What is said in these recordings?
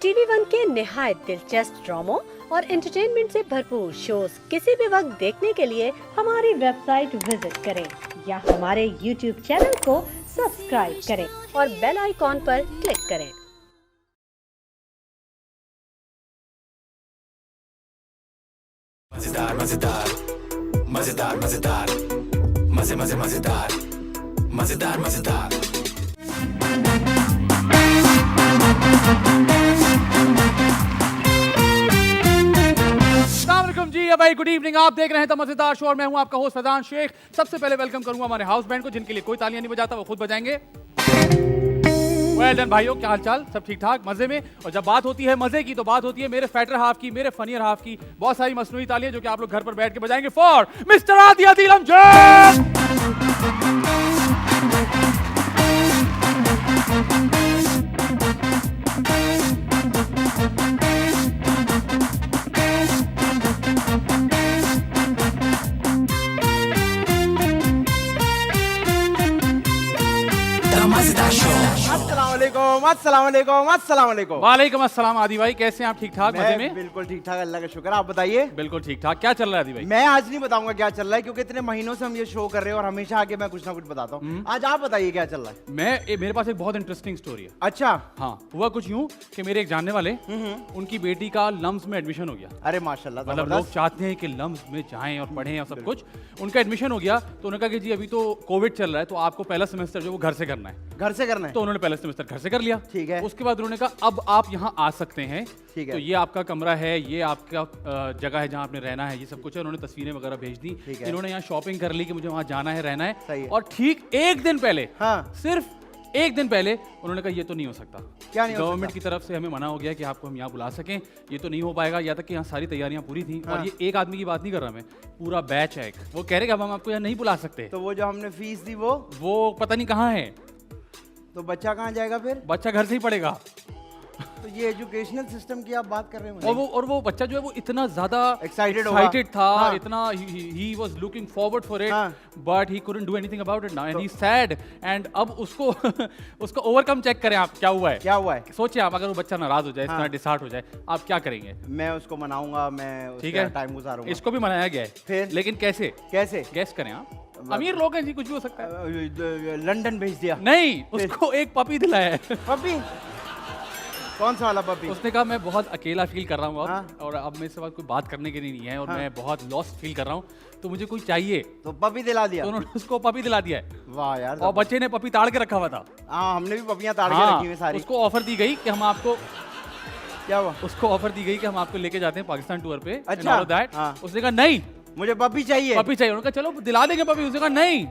TV one के निहायत दिलचस्प ड्रामों और एंटरटेनमेंट से भरपूर शोज किसी भी वक्त देखने के लिए हमारी वेबसाइट विजिट करें या हमारे यूट्यूब चैनल को सब्सक्राइब करें और बेल आइकॉन पर क्लिक करें। मजेदार मजेदार मजेदार मजेदार मजे मजे मजेदार मजेदार मजेदार। अस्सलामुअलैकुम जी, भाई गुड इवनिंग। आप देख रहे हैं तो मजेदार शो और मैं हूं आपका होस्ट फैजान शेख। सबसे पहले वेलकम करूंगा हमारे हाउस बैंड को, जिनके लिए कोई तालियां नहीं बजाता, वो खुद बजाएंगे। वेल डन भाइयों, क्या हालचाल? सब ठीक ठाक, मजे में। और जब बात होती है मजे की तो बात होती है मेरे फैटर हाफ की, मेरे फनियर हाफ की। बहुत सारी मसनूई तालियां जो कि आप लोग घर पर बैठ के बजाएंगे फॉर मिस्टर आदि अदील अमजद। वालेकुम अस्सलाम आदि भाई, कैसे हैं आप? ठीक ठाक, मजे में? बिल्कुल ठीक ठाक, अल्लाह का शुक्र। आप बताइए। बिल्कुल ठीक ठाक। क्या चल रहा है आदि भाई? मैं आज नहीं बताऊंगा क्या चल रहा है, क्योंकि इतने महीनों से हम ये शो कर रहे हैं और हमेशा आके मैं कुछ ना कुछ बताता हूँ। आज आप बताइए क्या चल रहा है। मेरे पास एक बहुत इंटरेस्टिंग स्टोरी है। अच्छा। हाँ, हुआ कुछ यूं कि मेरे एक जानने वाले उनकी बेटी का लम्स में एडमिशन हो गया। अरे माशाल्लाह, मतलब लोग चाहते हैं कि लम्स में जाएं और पढ़ें और सब कुछ। उनका एडमिशन हो गया तो उन्होंने कहा कि जी अभी तो कोविड चल रहा है, तो आपको पहला सेमेस्टर जो वो घर से करना है। घर से करना है? तो उन्होंने पहला सेमेस्टर घर से कर लिया। ठीक है। उसके बाद उन्होंने कहा अब आप यहाँ आ सकते हैं। ठीक है। तो ये आपका कमरा है, ये आपका जगह है जहाँ आपने रहना है, ये सब कुछ है। उन्होंने तस्वीरें वगैरह भेज दी। इन्होंने यहाँ शॉपिंग कर ली कि मुझे वहाँ जाना है, रहना है। सही है। और ठीक एक दिन पहले, हाँ, सिर्फ एक दिन पहले उन्होंने कहा ये तो नहीं हो सकता। क्या नहीं हो सकता? गवर्नमेंट की तरफ से हमें मना हो गया कि आपको हम यहाँ बुला सकें, ये तो नहीं हो पाएगा। या तक कि यहाँ सारी तैयारियां पूरी थी। हाँ। और ये एक आदमी की बात नहीं कर रहा मैं, पूरा बैच है। वो कह रहे कि अब हम आपको यहाँ नहीं बुला सकते। तो वो जो हमने फीस दी वो पता नहीं कहाँ है। तो बच्चा कहाँ जाएगा फिर? बच्चा घर से ही पढ़ेगा। तो ये एजुकेशनल सिस्टम की आप बात कर रहे हैं। और वो बच्चा जो है वो इतना ज्यादा एक्साइटेड था। हाँ। इतना he was looking forward for it, हाँ। but he couldn't do anything about it now and he's sad। and अब उसको उसको ओवरकम चेक करें आप, क्या हुआ है। क्या हुआ है? सोचिए आप, अगर वो बच्चा नाराज हो जाए, हाँ। इतना डिसहार्ट हो जाए, आप क्या करेंगे? मैं उसको मनाऊंगा, मैं ठीक है, टाइम गुजारूंगा। इसको भी मनाया गया है फिर? लेकिन कैसे कैसे? गैस करें आप। अमीर लोग हैं जी, कुछ भी हो सकता है। लंदन भेज दिया? नहीं, उसको एक पपी दिलाया है। पपी? कौन सा वाला पपी? उसने कहा मैं बहुत अकेला फील कर रहा हूँ अब। हाँ। और अब मेरे से बाद कोई बात करने के लिए नहीं है और हाँ। मैं बहुत लॉस्ट फील कर रहा हूँ, तो मुझे कोई चाहिए। तो पपी दिला दिया? तो उन्होंने उसको पपी दिला दिया है। वाह यार। और बच्चे ने पपी ताड़ के रखा हुआ था। हाँ, हमने भी पपियां ताड़ के हाँ, रखी हुई सारी। उसको ऑफर दी गई कि हम आपको, क्या हुआ? उसको ऑफर दी गई कि हम आपको लेके जाते हैं पाकिस्तान टूर पे। अच्छा। and all of that। हाँ। उसने कहा नहीं, मुझे पपी चाहिए। पपी चाहिए। उन्होंने कहा चलो दिला देंगे पपी। उसने कहा नहीं,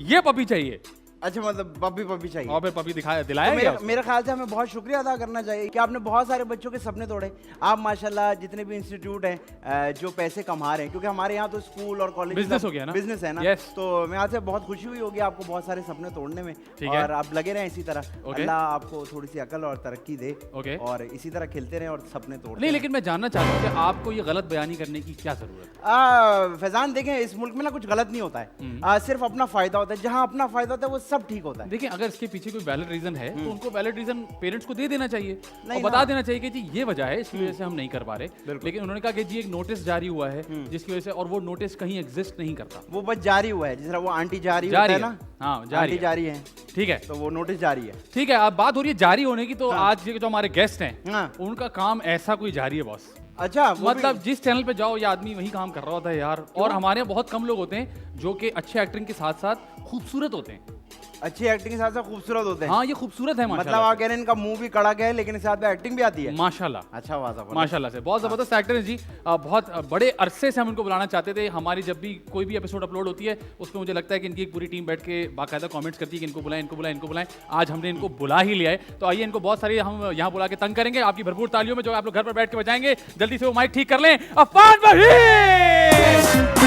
ये पपी चाहिए। अच्छा, मतलब पपी चाहिए। और फिर पपी दिलाया तो गया। मेरे ख्याल से हमें बहुत शुक्रिया अदा करना चाहिए कि आपने बहुत सारे बच्चों के सपने तोड़े। आप माशाल्लाह जितने भी इंस्टीट्यूट हैं जो पैसे कमा रहे हैं, क्योंकि हमारे यहाँ तो स्कूल और कॉलेज बिजनेस हो गया ना, बिजनेस है ना। Yes। तो मैं आज से बहुत खुशी हुई होगी आपको बहुत सारे सपने तोड़ने में। ठीक है। और आप लगे रहें इसी तरह। Okay। अल्लाह आपको थोड़ी सी अकल और तरक्की दे। Okay। और इसी तरह खेलते रहें और सपने तोड़ते नहीं, रहें। लेकिन मैं जानना चाहता हूँ कि आपको ये गलत बयानी करने की क्या जरूरत है? फैजान देखें, इस मुल्क में ना कुछ गलत नहीं होता है। सिर्फ अपना फायदा होता है। जहाँ अपना फायदा होता है वो सब ठीक होता है। देखिए, अगर इसके पीछे कोई वैलिड रीजन है तो उनको वैलिड रीजन पेरेंट्स को दे देना चाहिए और नहीं बता ना। देना चाहिए कि जी ये वजह है, इसकी वजह से हम नहीं कर पा रहे। लेकिन उन्होंने कहा कि जी एक नोटिस जारी हुआ है जिसकी वजह से, और वो नोटिस कहीं एग्जिस्ट नहीं करता। वो बस जारी हुआ है, जिस तरह वो आंटी जारी होता है ना। हाँ, आंटी जारी है। ठीक है, तो वो नोटिस जारी है। ठीक है। अब बात हो रही है जारी होने की, तो हाँ। आज ये जो हमारे गेस्ट हैं, हाँ। उनका काम ऐसा कोई जारी है बॉस। अच्छा, वो मतलब भी? जिस चैनल पे जाओ ये आदमी वही काम कर रहा होता है यार। और हमारे यहाँ बहुत कम लोग होते हैं जो कि अच्छे एक्टिंग के साथ साथ खूबसूरत होते हैं। अच्छी एक्टिंग के साथ साथ खूबसूरत होते हैं। हाँ, ये खूबसूरत है मतलब माशाल्लाह। आप कह रहे हैं इनका मुंह भी कड़क है लेकिन साथ में एक्टिंग भी आती है। माशाल्लाह। अच्छा, वाह माशाल्लाह से बहुत ज़बरदस्त एक्टर है जी। बहुत बड़े अरसे से हम इनको बुलाना चाहते थे। हमारी जब भी कोई भी एपिसोड अपलोड होती है उसमें मुझे लगता है कि इनकी एक पूरी टीम बैठ के बाकायदा कमेंट्स करती है कि इनको बुलाएं, इनको बुलाएं, इनको बुलाएं। आज हमने इनको बुला ही लिया है, तो आइए इनको बहुत सारी हम यहाँ बुला के तंग करेंगे आपकी भरपूर तालियों में, जो आप लोग घर पर बैठ के बजाएंगे। जल्दी से वो माइक ठीक कर लें। Affan Waheed.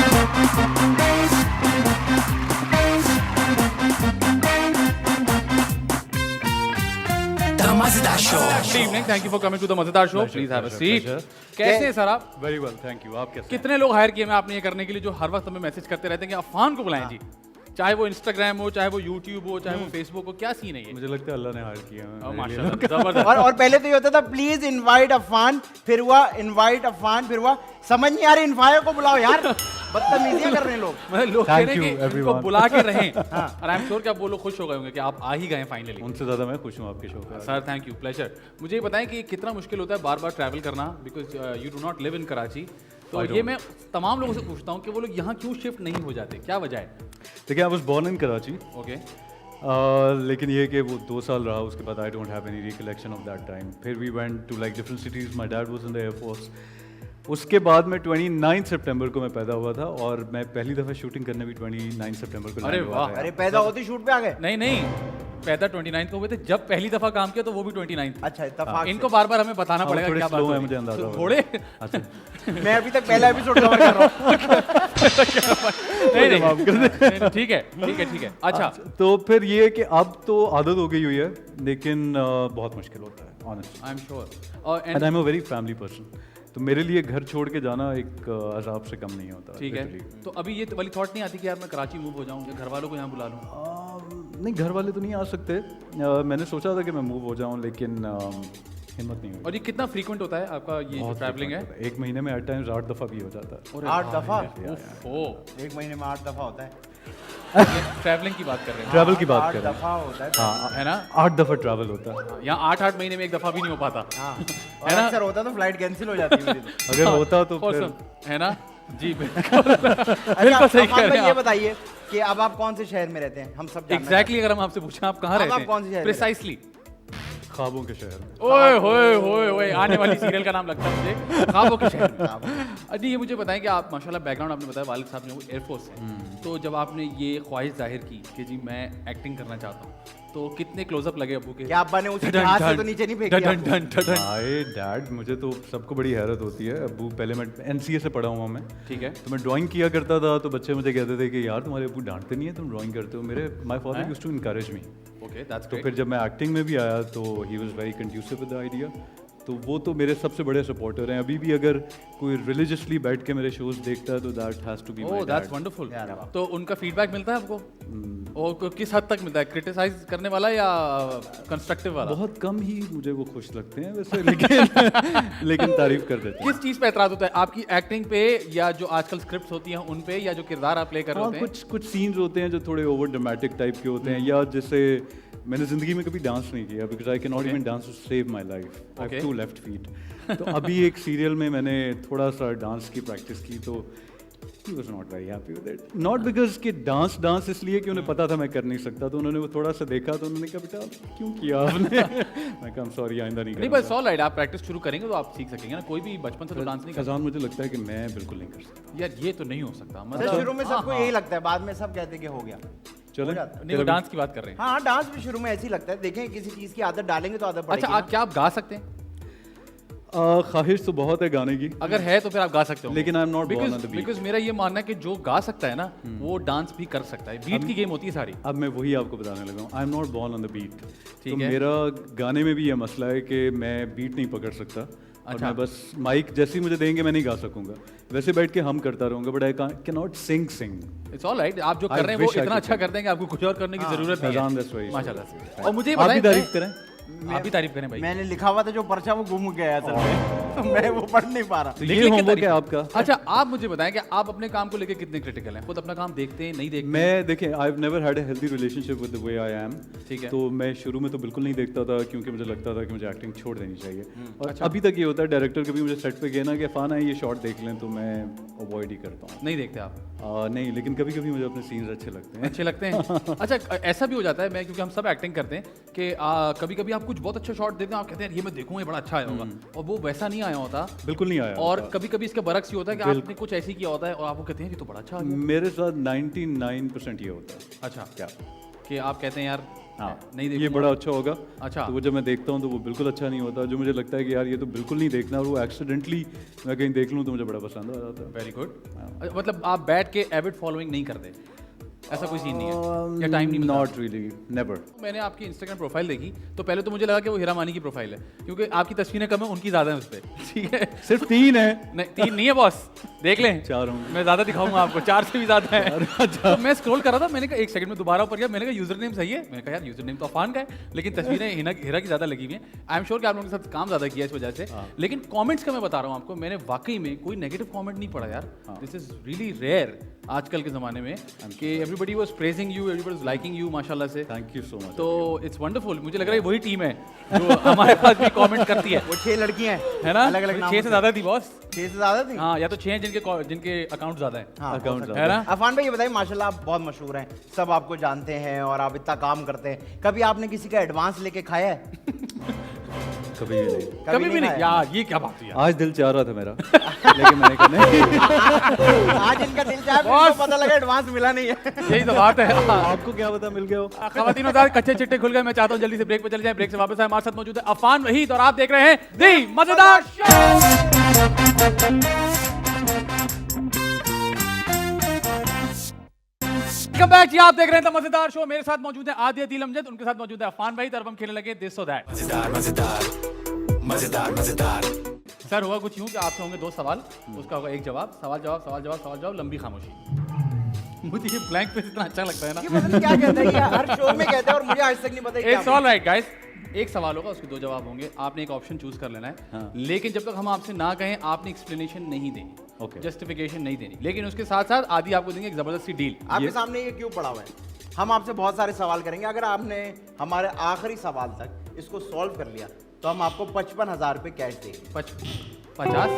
Mazedar show. Good evening, thank you for coming to the Mazedar show. Please have a seat. कैसे हैं सर आप? Very well, thank you. आप कैसे? कितने लोग हायर किए मैं आपने ये करने के लिए, जो हर वक्त हमें मैसेज करते रहते हैं कि अफान को बुलाएं जी? चाहे वो इंस्टाग्राम हो, चाहे वो यूट्यूब हो, चाहे वो फेसबुक हो, क्या सीन है ये? मुझे लगता है अल्लाह ने हायर किया है मेरे लिए। माशाल्लाह, जबरदस्त। और पहले तो ये होता था प्लीज इनवाइट अफान, फिर हुआ इनवाइट अफान, फिर हुआ समझ नहीं आ रही इनफायर को बुलाओ यार, बदतमीजियां कर रहे हैं लोग। मतलब लोग कह Thank रहे you, हैं कि इनको everyone. बुला के रहें। और आई एम श्योर कि आप वो लोग खुश हो गए होंगे कि आप आ ही गए फाइनली। उनसे ज़्यादा मैं खुश हूँ आपके शो पे। Sir thank you, pleasure. मुझे ये बताएं कि कितना मुश्किल होता है बार बार ट्रैवल करना, because you do not live in Karachi. तो I ये don't. मैं तमाम लोगों से पूछता हूँ कि वो लोग यहाँ क्यों शिफ्ट नहीं हो जाते, क्या वजह है? देखिए, I was born in Karachi, okay लेकिन ये कि वो 2 साल रहा, उसके बाद I don't have any recollection of that time. फिर we went to like different cities, my dad was in the air force. उसके बाद में 29 सितंबर को मैं पैदा हुआ था और मैं पहली दफ़ा शूटिंग करने भी 29 सितंबर को अरे land हुआ वाह। था। अरे पैदा होती शूट पे आ गए। नहीं नहीं, पैदा 29 को हुए थे, जब पहली दफा काम किया तो वो भी 29 थी। अच्छा इत्तेफाक इनको बार बार हमें बताना हाँ, पड़ेगा थोड़े क्या बात slow हो है, रही मुझे अंदाजा हो घोड़े अच्छा से। मैं अभी तक पहला एपिसोड कवर कर रहा हूँ। नहीं नहीं, ठीक है ठीक है ठीक है। अच्छा तो फिर ये है कि अब तो आदत हो गई हुई है, लेकिन बहुत मुश्किल होता है honestly. I am sure. And I am a very family person, तो मेरे लिए घर छोड़ के जाना एक अजाब से कम नहीं होता। ठीक है, literally। तो अभी ये वाली थॉट नहीं आती कि यार मैं कराची मूव हो जाऊँ, घर वालों को यहाँ बुला लूँ? नहीं, घर वाले तो नहीं आ सकते। मैंने सोचा था कि मैं मूव हो जाऊं, लेकिन हिम्मत नहीं हुई। और ये कितना फ्रीक्वेंट होता है आपका ये जो बहुत ट्रैवलिंग है? frequent होता है। एक महीने में एट टाइम्स 8 दफ़ा भी हो जाता है। अरे 8 दफा ओफो, एक महीने में 8 दफा होता है। ट्रैवलिंग की बात कर रहे हैं ट्रैवल की बात 8 कर रहे हैं। दफा होता है। हाँ, है ना? 8 दफ़ा ट्रैवल होता है। यहाँ 8 महीने में एक दफा भी नहीं हो पाता। हाँ, और है ना? अक्सर होता तो फ्लाइट कैंसिल हो जाती है मेरी तो। अगर होता तो फिर Awesome, है ना? जी बिल्कुल अच्छा बिल्कुल सही अफान कह रहे भाई, हैं ये आप। बताइए कि अब आप कौन से शहर में रहते हैं? हम सब जानना एग्जैक्टली, अगर हम आपसे पूछें आप कहाँ अब रहते आप कौन से शहर हैं में प्रिसाइसली? ख्वाबों के शहर में। ओए होए होए होए, आने वाली सीरियल का नाम लगता है मुझे, ख्वाबों के शहर में। अजी ये मुझे बताएं कि आप माशाल्लाह बैकग्राउंड आपने बताया वालिद साहब ने वो एयरफोर्स है, तो जब आपने ये ख्वाहिश जाहिर की कि जी मैं एक्टिंग करना चाहता हूँ, तो कितने क्लोजअप लगे अबू के? क्या अब्बा ने उस जहाज से तो नीचे नहीं फेंकी आपको? Done done. माय डैड, मुझे तो सबको बड़ी हैरत होती है। अबू, पहले मैं एनसीए से पढ़ा हुआ मैं, ठीक है। तो मैं ड्राइंग किया करता था, तो बच्चे मुझे कहते थे कि यार तुम्हारे अबू डांटते नहीं है, तुम ड्राइंग करते हो। मेरे my father used to encourage me. Okay that's तो ग्रेट। फिर जब मैं एक्टिंग में भी आया तो he was very conducive with the idea. तो वो तो मेरे सबसे बड़े सपोर्टर हैं। अभी भी अगर कोई रिलीजियसली बैठ के मेरे शोज देखता है तो that has to be my oh dad. That's wonderful. यार वाह। तो उनका फीडबैक मिलता है आपको? और किस हद तक मिलता है? क्रिटिसाइज करने वाला या कंस्ट्रक्टिव वाला? बहुत कम ही मुझे वो खुश लगते हैं वैसे, लेकिन लेकिन तारीफ कर देते हैं। किस चीज पे एतराज होता है? आपकी एक्टिंग पे, या जो आजकल स्क्रिप्ट्स होती हैं उन पे, या जो किरदार आप प्ले कर रहे हाँ, होते हैं? कुछ सीन्स होते हैं जो थोड़े ओवर ड्रामेटिक टाइप के होते हैं, या जैसे मैंने जिंदगी में कभी डांस नहीं किया, because I can not even dance to save my life. I Okay. Have 2 left feet. तो अभी एक सीरियल में मैंने थोड़ा सा डांस की प्रैक्टिस की, तो he was not very happy with it. Not because कि डांस इसलिए कि उन्हें पता था मैं कर नहीं सकता, तो उन्होंने वो थोड़ा सा देखा, तो उन्होंने कहा बेटा क्यों किया आपने? मैं कहा सॉरी, आइंदा नहीं नहीं करूँगा। बस ऑल राइट, आप प्रैक्टिस शुरू करेंगे तो आप सीख सकेंगे ना। कोई भी बचपन से तो डांस नहीं करता खजान, मुझे लगता है कि मैं बिल्कुल नहीं कर सकता। यार, ये तो नहीं हो सकता। सर, मतलब शुरू में सबको यही लगता है, बाद में सब कहते हैं कि हो गया। चलो, जाता है। नहीं, वो डांस की बात कर रहे हैं। हाँ, डांस भी शुरू में ऐसे ही लगता है। देखें, किसी चीज की आदत डालेंगे तो आदत पड़ेगी अच्छा, ना। क्या आप गा सकते हैं? ख्वाहिश तो बहुत है गाने की, अगर है तो फिर आप गा सकते हो। लेकिन I am not born on the beat. Because मेरा ये मानना है कि जो गा सकता है ना वो डांस भी कर सकता है। बीट की गेम होती है सारी। अब मैं वही आपको बताने लगा हूँ, I am not born on the beat. ठीक तो है। मेरा गाने में भी ये मसला है कि मैं बीट नहीं पकड़ सकता, और अच्छा। मैं बस माइक जैसी मुझे देंगे मैं नहीं गा सकूंगा। वैसे बैठ के हम करता रहूंगा, but I can not sing. It's all right, आप जो I कर रहे हैं वो wish I इतना could अच्छा sing. कर देंगे, आपको कुछ और करने की जरूरत नहीं फैजान, है। that's very माशाल्लाह sweet. से। और मुझे ये आप भी बताएं, तारीफ करें। आप भी तारीफ करें भाई। मैंने लिखा हुआ था जो पर्चा, वो गुम गया है असल में। तो मैं वो पढ़ नहीं पा रहा। तो लिख ये लिख के होमवर्क तारीफ- है आपका। अच्छा, आप मुझे बताएं कि आप अपने काम को लेकर कितने क्रिटिकल हैं? खुद अपना काम देखते हैं, नहीं देखते? मैं देखें, I have never had a healthy relationship with the way I am. ठीक है। तो मैं शुरू में तो बिल्कुल नहीं देखता था, क्योंकि मुझे लगता था कि मुझे एक्टिंग छोड़ देनी चाहिए। और अच्छा। अभी तक ये होता है, डायरेक्टर कभी मुझे सेट पे गए ना कि फाना है ये शॉट देख लें, तो मैं अवॉइड ही करता हूँ। नहीं देखते आप? नहीं, लेकिन कभी कभी मुझे अपने सीन्स अच्छे लगते हैं। अच्छे लगते हैं? अच्छा, ऐसा भी हो जाता है, मैं क्योंकि हम सब एक्टिंग करते हैं कि कभी कभी आप कुछ बहुत अच्छा शॉट देते हैं, आप कहते हैं ये मैं देखूंगा, ये बड़ा अच्छा आया होगा, और वो वैसा नहीं आया होता। बिल्कुल नहीं आया और होता। कभी कभी इसका बरक्स ये होता है कि आपने कुछ ऐसी किया होता है और आपको कहते हैं ये तो बड़ा अच्छा आ गया। मेरे साथ 99% ये होता है। अच्छा, क्या? कि आप कहते हैं यार हाँ, नहीं ये देखूंगा। बड़ा अच्छा होगा। अच्छा। तो वो जब मैं देखता हूँ तो वो बिल्कुल अच्छा नहीं होता। जो मुझे लगता है कि यार ये तो बिल्कुल नहीं देखना, और वो एक्सीडेंटली मैं कहीं देख लूँ तो मुझे बड़ा पसंद आ जाता है। Very good. मतलब आप बैठ के एविड फॉलोइंग नहीं करते, ऐसा कोई सीन नहीं है या टाइम नहीं मिलता? Not really, never. मैंने आपकी इंस्टाग्राम प्रोफाइल देखी तो पहले तो मुझे लगा कि वो हीरा मानी की प्रोफाइल है, क्योंकि आपकी तस्वीरें कम है, उनकी ज़्यादा है उस पर। ठीक है, सिर्फ 3 है। नहीं 3 नहीं है बॉस, देख लें 4 होंगे। मैं ज्यादा दिखाऊंगा आपको, 4 से भी ज्यादा है। तो मैं स्क्रॉल कर रहा था, मैंने कहा एक सेकंड में दोबारा ऊपर गया, मैंने कहा यूजर नेम सही है, मैंने कहा यार यूजर नेम तो अफान का है, लेकिन तस्वीरें हिरा की ज्यादा लगी हुई हैं। आई एम श्योर कि आप लोगों के साथ काम ज्यादा किया इस वजह से, लेकिन कमेंट्स का मैं बता रहा हूँ आपको, मैंने वाकई में कोई नेगेटिव कमेंट नहीं पढ़ा यार। दिस इज रियली रेयर आजकल के जमाने में कि everybody was praising you, everybody was liking you माशाल्लाह से। Thank you so much. तो इट्स वंडरफुल, मुझे लग रहा है वही टीम है जो हमारे पास भी कमेंट करती है, वो 6 लड़कियां है ना? अलग अलग 6 से ज्यादा थी बॉस। 6 से ज्यादा थी। हाँ, या तो 6 हैं जिनके अकाउंट ज्यादा है, हाँ, अकाउंट है ना? अफान भाई ये बताइए, माशाल्लाह आप बहुत मशहूर हैं, सब आपको जानते हैं और आप इतना काम करते हैं, कभी आपने किसी का एडवांस लेके खाया है? कभी भी नहीं। कभी भी नहीं खाया? यार, ये क्या बात है यार। आज दिल चाह रहा था मेरा, लेकिन मैंने कहा नहीं। आज इनका दिल चाहे, इनको पता लगा एडवांस मिला नहीं है। यही तो बात है। आपको क्या पता मिल गया हो? खवातीन और हज़रात, कच्चे चिट्टे खुल गए। मैं चाहता हूँ जल्दी से ब्रेक पे चले जाएं। ब्रेक से वापस आए, हमारे साथ मौजूद है अफान वहीद और आप देख रहे हैं दी मजेदार वेलकम बैक जी, आप देख रहे हैं द मजेदार शो। मेरे साथ मौजूद है आदिया दिल अमजद, उनके साथ मौजूद है अफान भाई। अब हम खेलने लगे दिस सो दैट। मजेदार मजेदार मजेदार मजेदार। सर होगा कुछ यूं कि आपसे होंगे 2 सवाल, उसका होगा 1 जवाब, सवाल जवाब सवाल जवाब सवाल जवाब, लंबी खामोशी। मुझे ये ब्लैंक पे इतना अच्छा लगता है ना। ये पता नहीं क्या कहते हैं, ये हर शो में कहते हैं और मुझे आज तक नहीं पता इट्स ऑल राइट गाइस, 1 सवाल होगा, उसके 2 जवाब होंगे। आपने एक ऑप्शन चूज कर लेना है, हाँ। लेकिन जब तक हम आपसे ना कहें आपने एक्सप्लेनेशन नहीं देनी, Okay. जस्टिफिकेशन नहीं देनी। लेकिन उसके साथ साथ आदि आपको देंगे एक जबरदस्त सी डील। आपके सामने ये क्यों पड़ा हुआ है? हम आपसे बहुत सारे सवाल करेंगे, अगर आपने हमारे आखिरी सवाल तक इसको सॉल्व कर लिया तो हम आपको 55,000 रुपए कैश देंगे। 50,000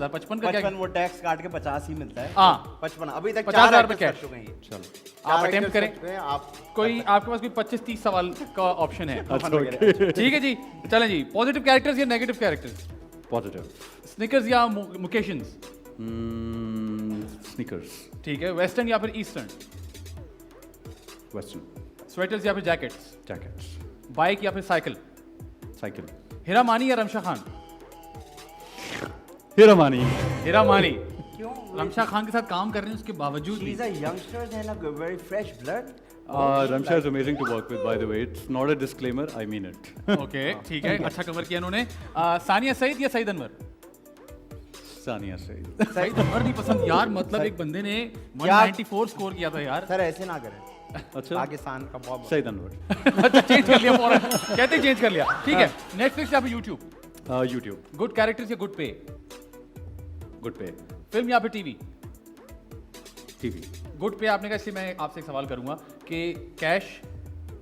55 का क्या? 55 वो टैक्स काट के 50 ही मिलता है। हाँ। 55 अभी तक 50,000 रुपए 4 कैश। कर चुके हैं ये। चलो। आप अटेम्प्ट करें, आप कोई आपके पास कोई 25-30 सवाल का ऑप्शन है। अच्छा, okay. ठीक है जी, चलें जी। पॉजिटिव कैरेक्टर्स या नेगेटिव कैरेक्टर्स? पॉजिटिव। स्निकर्स या मुकेशंस? स्नीकर्स। ठीक है। वेस्टर्न या फिर ईस्टर्न? वेस्टर्न। स्वेटर्स या फिर जैकेट्स? जैकेट्स। बाइक या फिर साइकिल? साइकिल। हिरा मानी या रमशा खान? हीरा मानी। हिरा मानी। क्यों? रमशा खान के साथ काम कर रहे हैं उसके बावजूद भी। She's a youngster and a very fresh blood. Ramsha is amazing to work with, by the way. It's not a disclaimer, I mean it. Okay, ठीक है, अच्छा कवर किया इन्होंने। सानिया सईद या सईद अनवर? सानिया सईद। सईद अनवर नहीं पसंद यार, मतलब एक बंदे ने यार- 194 स्कोर किया था यार। सर ऐसे ना करें, अच्छा। पाकिस्तान का बहुत सईद अनवर। अच्छा, चेंज कर लिया फौरन, कहते चेंज कर लिया। ठीक है, नेटफ्लिक्स या फिर यूट्यूब? YouTube. गुड कैरेक्टर्स या गुड पे? Good pay. फिल्म या फिर टीवी? TV. गुड पे आपने कहा, इसलिए मैं आपसे एक सवाल करूंगा कि कैश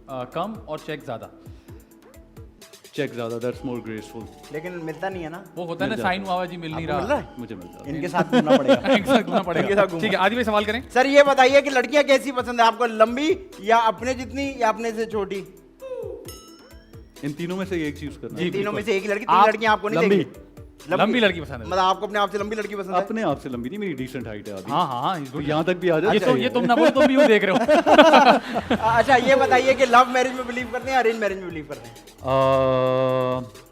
कम और चेक ज्यादा? Check ज़्यादा, that's more graceful. लेकिन मिलता नहीं है ना। वो होता है ना, मिल साइन जाता हुआ हुआ जी, मिल नहीं आपको मिल रहा। रहा है? मुझे मिलता है। इनके साथ घूमना पड़ेगा। एक साथ घूमना इनके पड़ेगा। साथ घूमना। ठीक है, आदि भाई सवाल करें। सर ये बताइए कि लड़कियां कैसी पसंद है आपको, लंबी या अपने जितनी या अपने से छोटी? इन तीनों में से एक चीज करना जी, है। तीनों में बिल्कुल। से एक लड़की, आप 3 लड़कियां आपको नहीं लंबी। चाहिए? लंबी लड़की पसंद है। मतलब आपको अपने आप से लंबी लड़की पसंद है? अपने आप से लंबी नहीं, मेरी डिसेंट हाइट है अभी। हाँ हाँ, तो यहाँ तक भी आ जाए। ये तुम ना बोलो, तुम भी यूं देख रहे हो। अच्छा ये बताइए कि लव मैरिज में बिलीव करते हैं या अरेंज मैरिज में बिलीव करते हैं?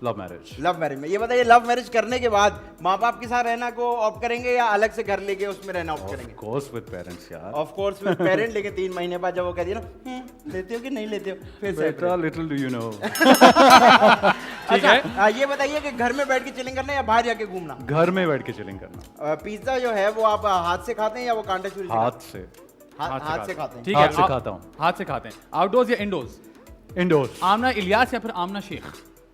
Love marriage. लव मैरिज में। ये बताइए लव मैरिज करने के बाद माँ बाप के साथ रहना को ऑप्ट करेंगे या अलग से घर लेके उसमें रहना ऑप्ट करेंगे? कोर्स विद पेरेंट्स यार। ऑफ कोर्स विद पेरेंट, लेकिन 3 महीने बाद जब वो कह दिया ना लेते हो कि नहीं लेते हो, फिर से बेटा लिटिल डू यू नो। ठीक है। अच्छा, ये बताइए कि घर में बैठ के चिलिंग करना या बाहर जाके घूमना? घर में बैठ के चिलिंग करना। पिज्जा जो है वो आप हाथ से खाते हैं या वो कांटे छुरी से हाथ से। हाथ से खाते हैं? ठीक है, हाथ से खाता हूँ। हाथ से खाते हैं। आउटडोर्स या इंडोर्स? इंडोर्स। आमना इलियास या फिर आमना शेख?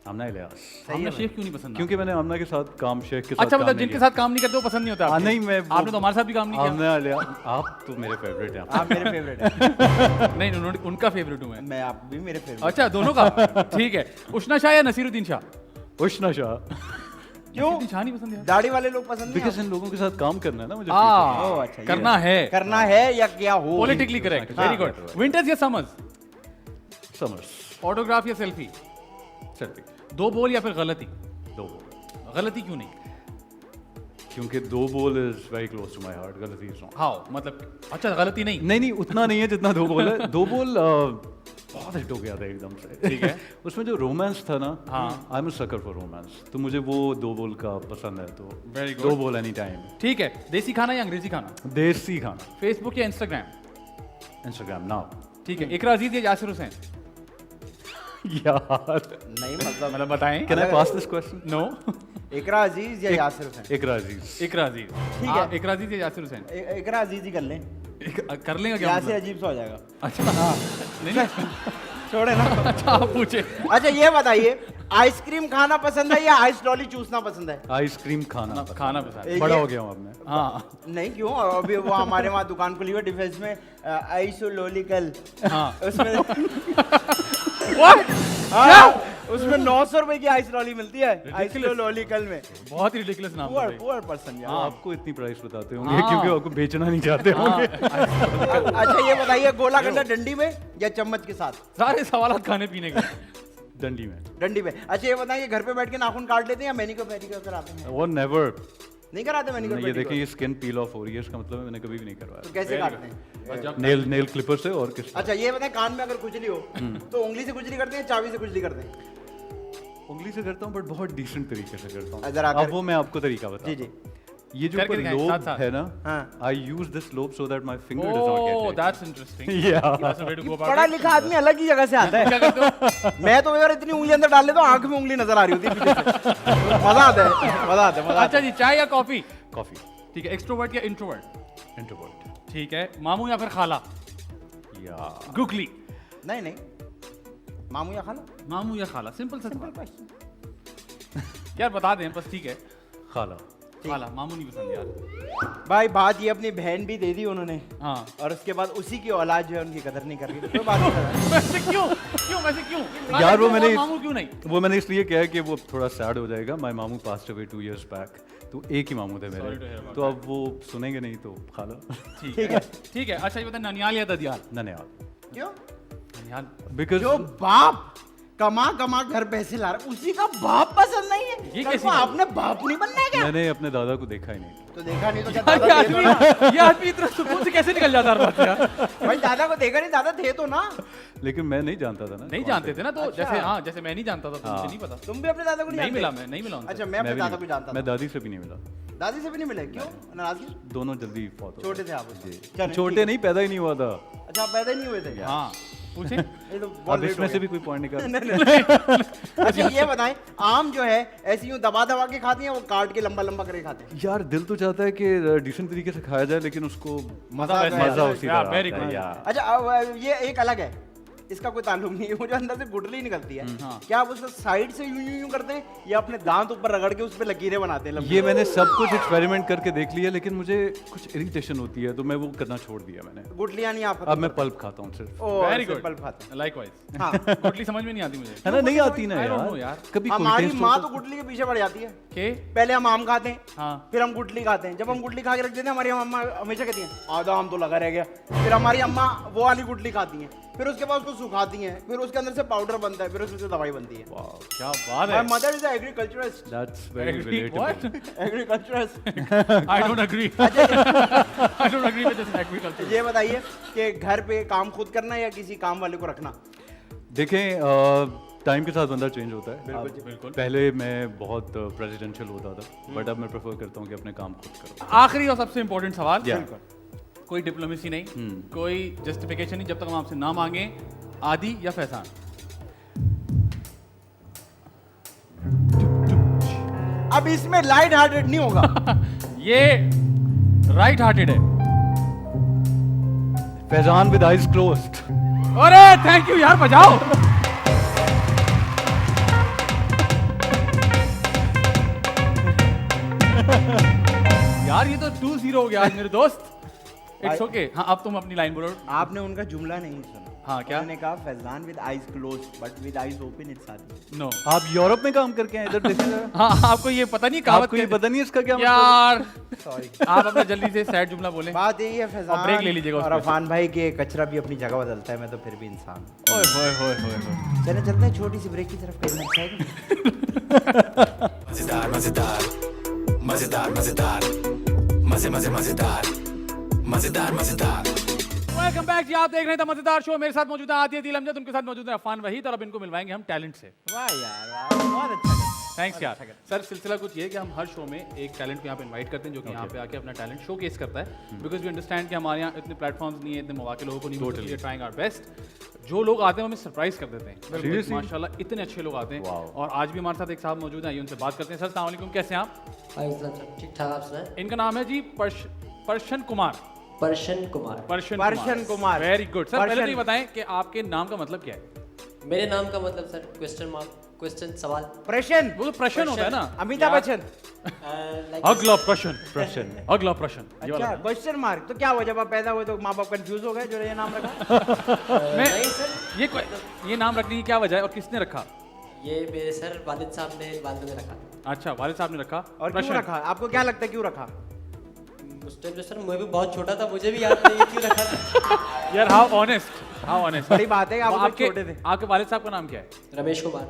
आमना इलियास। आमना शेख क्यों नहीं पसंद? क्योंकि मैंने आमना के साथ काम, शेख के साथ अच्छा, काम मतलब नहीं जिनके किया। साथ काम नहीं करते वो पसंद नहीं होता आपको? नहीं, मैं आपने तो हमारे साथ भी काम नहीं किया। आमना इलियास, आप तो मेरे फेवरेट हैं। आप मेरे फेवरेट हैं। नहीं, उन्होंने उनका फेवरेट हूं मैं। मैं आप भी मेरे फेवरेट। अच्छा, दोनों का। ठीक है। उष्णा शाह या नसीरुद्दीन शाह? उष्णा शाह। क्यों? नसीरुद्दीन शाह नहीं पसंद यार। दाढ़ी वाले लोग पसंद नहीं? बिकॉज इन लोगों के साथ काम करना है ना मुझे। ओह, अच्छा, ये करना है। करना है या क्या हो? Politically correct, very good. Winters या समर्स? समर्स। ऑटोग्राफ या सेल्फी? सेल्फी। 2 बोल या फिर गलती? 2 बोल। गलती क्यों नहीं? क्योंकि 2 बोल is very close to my heart. गलती इज नॉट। हाउ मतलब? अच्छा, गलती नहीं। नहीं उतना नहीं है जितना 2 बोल है। 2 बोल बहुत हिट हो गया था एकदम से। ठीक है। उसमें जो रोमांस था ना, हाँ। I am a sucker for romance, तो मुझे वो 2 बोल का पसंद है। तो Very good. 2 बोल एनी टाइम। ठीक है। देसी खाना या अंग्रेजी खाना? देसी खाना। फेसबुक या इंस्टाग्राम? Instagram now. ठीक है। इकरा अजीज या यासिर हुसैन? यार नहीं मतलब मतलब बताएं। Can I pass this question? No. Iqra Aziz या यासिर हुसैन? इकरा अजीज। इकरा अजीज। ठीक हाँ, है। इकरा अजीज या यासिर हुसैन? इकरा अजीज ही कर लें, कर लेंगे क्या यासिर मतलब? अजीब सा हो जाएगा। अच्छा नहीं नहीं छोड़े ना। अच्छा आप पूछे। अच्छा ये बताइए, आइसक्रीम खाना पसंद है या आइस लॉली चूसना पसंद है? आइसक्रीम खाना खाना पसंद। एक बड़ा ये- हो गया हूँ अब मैं। हाँ नहीं क्यों, अभी वो हमारे वहाँ दुकान खुली हुई है डिफेंस में, आइस लॉली कल, हाँ उसमें What? हाँ, उसमें 900 रुपए की आइस लॉली मिलती है, आइस Ridiculous. लॉली कल में। बहुत ही रिडिकुलस नाम था पुअर भाई। पुअर पर्सन यार। आपको इतनी प्राइस बताते होंगे हाँ। क्योंकि आपको बेचना नहीं चाहते हाँ, होंगे। अच्छा ये बताइए, गोला गंडा डंडी में या चम्मच के साथ? सारे सवाल खाने पीने के। डंडी में। डंडी में। अच्छा ये बताइए, घर पे बैठ के नाखून काट लेते हैं या मैनिक्योर पेडिक्योर कराते हैं? वो नेवर। नहीं कराते मैनिक्योर ये देखिए, पेडिक्योर? ये स्किन पील ऑफ हो रही है, इसका मतलब है मैंने कभी भी नहीं तो करवाया। कैसे काटते हैं? नेल क्लिपर से और किस? अच्छा ये बताएं, कान में अगर खुजली हो तो उंगली से खुजली करते हैं, चाबी से खुजली करते हैं? उंगली से करता हूँ, बट बहुत डिसेंट तरीके से करता हूँ। जरा अब कर- वो मैं आपको तरीका जी बताता जी। हूँ। ये जो करके ऊपर दिखाएं, लोब साथ-साथ। है ना, हाँ। I use this lobe so that my finger does oh not get that's interesting. या पढ़ा लिखा आदमी अलग ही जगह से आता है। क्या करते हो? मैं तो यार इतनी उंगली अंदर डाल लेता हूँ, आंख में उंगली नजर आ रही होती है पीछे से। मजा आता है, मजा आता है, मजा आता अच्छा जी, चाय या कॉफी? कॉफी। ठीक है, एक्सट्रोवर्ट या इंट्रोवर्ट? इंट्रोवर्ट। ठीक है, मामू या फिर खाला? या गुगली। है। नहीं नहीं, मामू या खाला? मामू या खाला, सिंपल सा सवाल। यार बता दें बस, ठीक है। खाला। खाला, मामू नहीं पसंद यार। भाई बात ये, अपनी बहन भी दे दी उन्होंने, हाँ और उसके बाद उसी की औलाद जो है उनकी कदर नहीं कर रही, तो कोई बात नहीं कर रहा। वैसे क्यों वैसे क्यों? खाला यार वो क्यों मैंने और मामू क्यों नहीं? वो मैंने इसलिए किया है कि वो थोड़ा सैड हो जाएगा। माय मामू पास्ड अवे 2 years बैक, तो एक ही मामू थे Sorry to hear मेरे, about तो अब वो सुनेंगे नहीं तो खाला। ठीक है ठीक है। अच्छा ये बता, ननियाल या ददियाल? ननियाल। क्यों? ननियाल। बिकॉज जो बाप कमा कमा घर पैसे ला रहा, उसी का बाप पसंद नहीं है? ये कल कैसी को बात? आपने बाप नहीं बनना है क्या? मैंने अपने दादा को देखा ही नहीं। तो देखा नहीं तो क्या यार, दादा थे तो ना? ये आदमी इतना सुकून से कैसे निकल जाता है बात यार? भाई दादा को देखा नहीं, दादा थे तो ना। लेकिन मैं नहीं जानता था ना। नहीं कौन जानते थे। थे ना, तो अच्छा। जैसे हाँ, जैसे मैं नहीं जानता था तो मुझे हाँ। नहीं पता। तुम भी अपने दादा को नहीं जानते? मिला, मैं नहीं मिला उनसे। अच्छा मैं अपने भी दादा नहीं। को जानता मैं था। दादी से भी नहीं मिला। दादी से भी नहीं मिले? क्यों? नाराजगी? दोनों जल्दी फौत हो छोटे गए। थे आप उससे? जी। चलो, छोटे ठीक नहीं, पैदा ही नहीं हुआ था। है। अच्छा आप पैदा ही नहीं हुए थे? हाँ पूछे। ये तो बहुत अब लेट इसमें हो से गया। भी कोई पॉइंट निकाल। अच्छा ये बताएं, आम जो है ऐसे यूं दबा दबा के खाते हैं, वो काट के लंबा लंबा करके खाते हैं? यार दिल तो चाहता है कि डिसेंट तरीके से खाया जाए, लेकिन उसको मजा वैसे आता है। मजा उसी यार, तरह very आता है good. यार। अच्छा अब ये एक अलग है, इसका कोई ताल्लुक नहीं है। वो जो अंदर से गुठली निकलती है, हाँ। क्या आप उसको साइड से यूं यूं यूं करते हैं या अपने दांत ऊपर रगड़ के उस पे लकीरें बनाते हैं लंबी? ये मैंने सब कुछ एक्सपेरिमेंट करके देख लिया, लेकिन मुझे कुछ इरिटेशन होती है, तो मैं वो करना छोड़ दिया मैंने। गुठलियां नहीं आप? अब मैं पल्प खाता हूँ सिर्फ। Very good. पल्प खाते हैं। लाइकवाइज। हाँ। गुटली समझ में नहीं आती मुझे। है ना, नहीं आती ना I don't know यार। यार। कभी कोई हमारी taste माँ होता तो गुठली के पीछे पड़ जाती है। के पहले हम आम खाते हैं, हाँ फिर हम गुठली खाते हैं। जब हम गुठली खा के रख देते हैं, हमारी अम्मा हमेशा कहती हैं आधा आम तो लगा रह गया। फिर हमारी अम्मा वो वाली गुठली खाती हैं, फिर उसके बाद उसको सुखाती हैं, फिर उसके अंदर से पाउडर बनता है, फिर उसमें से दवाई बनती है। वाह क्या बात माय है। Mother is agriculturist. That's very Agree, what? relatable. Agriculturist. I don't agree. I don't agree with this agriculture. ये बताइए कि घर पे काम खुद करना या किसी काम वाले को रखना? देखें, टाइम के साथ बंदा चेंज होता है। बिल्कुल जी, बिल्कुल। पहले मैं बहुत प्रेसिडेंशियल होता था, बट अब मैं प्रेफर करता हूँ कि अपने काम खुद करो। आखिरी और सबसे इंपॉर्टेंट सवाल। Yeah. कोई डिप्लोमेसी नहीं, कोई जस्टिफिकेशन नहीं, जब तक हम आपसे ना मांगे। आदि या फैजान? अब इसमें लाइट हार्टेड नहीं होगा। ये राइट हार्टेड है। Faizan with eyes closed. अरे थैंक यू यार, बजाओ। यार ये तो 2-0 हो गया आज मेरे दोस्त। It's okay. हाँ अब तुम अपनी लाइन बोलो। आपने उनका जुमला नहीं सुना। हाँ, क्या? उन्होंने कहा Faizan with eyes closed but with eyes open it's आदि। नो। आप यूरोप में काम करके हैं, इधर देखें जरा। हाँ आपको ये पता नहीं कहावत आपको ये कहते- पता नहीं इसका क्या मतलब है? यार सॉरी। आप अपना जल्दी से सैड जुमला बोलें। बात यही है फैजान और break ले लीजिएगा उस और पे। अफान भाई के कचरा भी अपनी जगह बदलता है, मैं तो फिर भी इंसान हूं। ओए होए होए होए होए। चले चलते हैं छोटी सी ब्रेक की तरफ, कहीं अच्छा है। मजेदार मजेदार मजेदार मजेदार मजे मजे मजेदार मजेदार मजेदार। वेलकम बैक जी, आप देख रहे थे मजेदार शो। मेरे साथ मौजूद है आतिया दिल अमजद, उनके साथ मौजूद है अफान वहीद, और अब इनको मिलवाएंगे हम टैलेंट से। वाह यार वाह, बहुत अच्छा लगा। थैंक्स यार सर सिलसिला कुछ ये है कि हम हर शो में एक टैलेंट को यहाँ पे इनवाइट करते हैं जो कि यहाँ पे आके अपना टैलेंट शोकेस करता है बिकॉज वी अंडरस्टैंड कि हमारे यहाँ इतने प्लेटफॉर्म्स नहीं है इतने मौके लोगों को नहीं मिलते इसलिए ट्राइंग आवर बेस्ट जो लोग आते हैं वो हमें सरप्राइज कर देते हैं Seriously? माशाल्लाह इतने अच्छे लोग आते हैं और आज भी हमारे साथ एक साहब मौजूद हैं आइए उनसे बात करते हैं सर अस्सलाम वालेकुम कैसे हैं आप ठीक ठाक आप सुनाए। इनका नाम है जी Parshan Kumar Parshan Kumar. Parshan Kumar. Very good sir पहले तो परशन। ये बताएं कि आपके नाम का मतलब क्या है मेरे नाम का मतलब सर क्वेश्चन मार्क क्वेश्चन सवाल। प्रश्न। वो तो प्रश्न होता है ना अमिताभ बच्चन। अगला प्रश्न अगला प्रश्न ये वाला। अच्छा क्वेश्चन मार्क तो क्या हुआ जब आप पैदा हुए तो माँ बाप कंफ्यूज हो गए जो ये नाम रखा। मैं नहीं सर, ये नाम रखने की क्या वजह है और किसने रखा ये मेरे सर वालिद साहब ने वालिद ने रखा। अच्छा वालिद साहब ने रखा और प्रश्न। क्यों रखा आपको क्या लगता है क्यों रखा। उस टाइम तो सर मैं भी बहुत छोटा था मुझे भी याद नहीं है क्यों रखा था। यार हाउ ऑनेस्ट बड़ी बात है कि आप बहुत आपके छोटे थे। आपके वालिद साहब का नाम क्या है रमेश कुमार।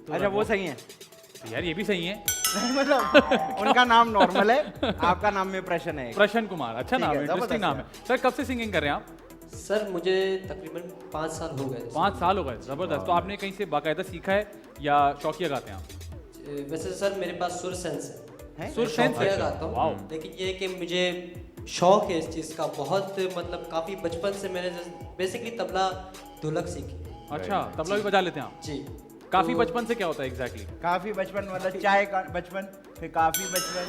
अच्छा वो सही है। तो यार ये भी सही है नहीं मतलब उनका नाम नॉर्मल है आपका नाम में प्रश्न है। प्रश्न कुमार अच्छा ठीक नाम है, है इंटरेस्टिंग जबरदस्त नाम है सर कब से सिंगिंग कर रहे हैं आप सर मुझे तकरीबन 5 साल हो गए। 5 साल हो गए जबरदस्त तो आपने कहीं से बाकायदा सीखा है या शौकिया गाते हैं आप वैसे सर मेरे पास सुर सेंस है। सुर मैं सेंस शौकिया है गाता वाओ हूँ लेकिन ये कि मुझे शौक है इस चीज़ का बहुत मतलब काफ़ी बचपन से मैंने बेसिकली तबला ढोलक सीखी। अच्छा तबला भी बजा लेते हैं आप जी काफी तो- बचपन से क्या होता है एग्जैक्टली काफी बचपन मतलब चाय का बचपन फिर काफी बचपन।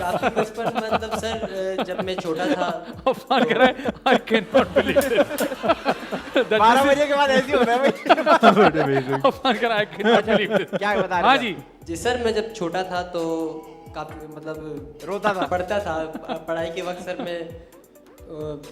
काफी बचपन मतलब सर जब मैं छोटा था अफान कह रहा है आई कैन नॉट बिलीव 12 बजे के बाद ऐसे ही हो रहा है भाई। अफान कह रहा है आई कैन नॉट बिलीव क्या बता रहे हाँ थे? जी जी सर मैं जब छोटा था तो काफी मतलब रोता था। पढ़ता था पढ़ाई के वक्त सर मैं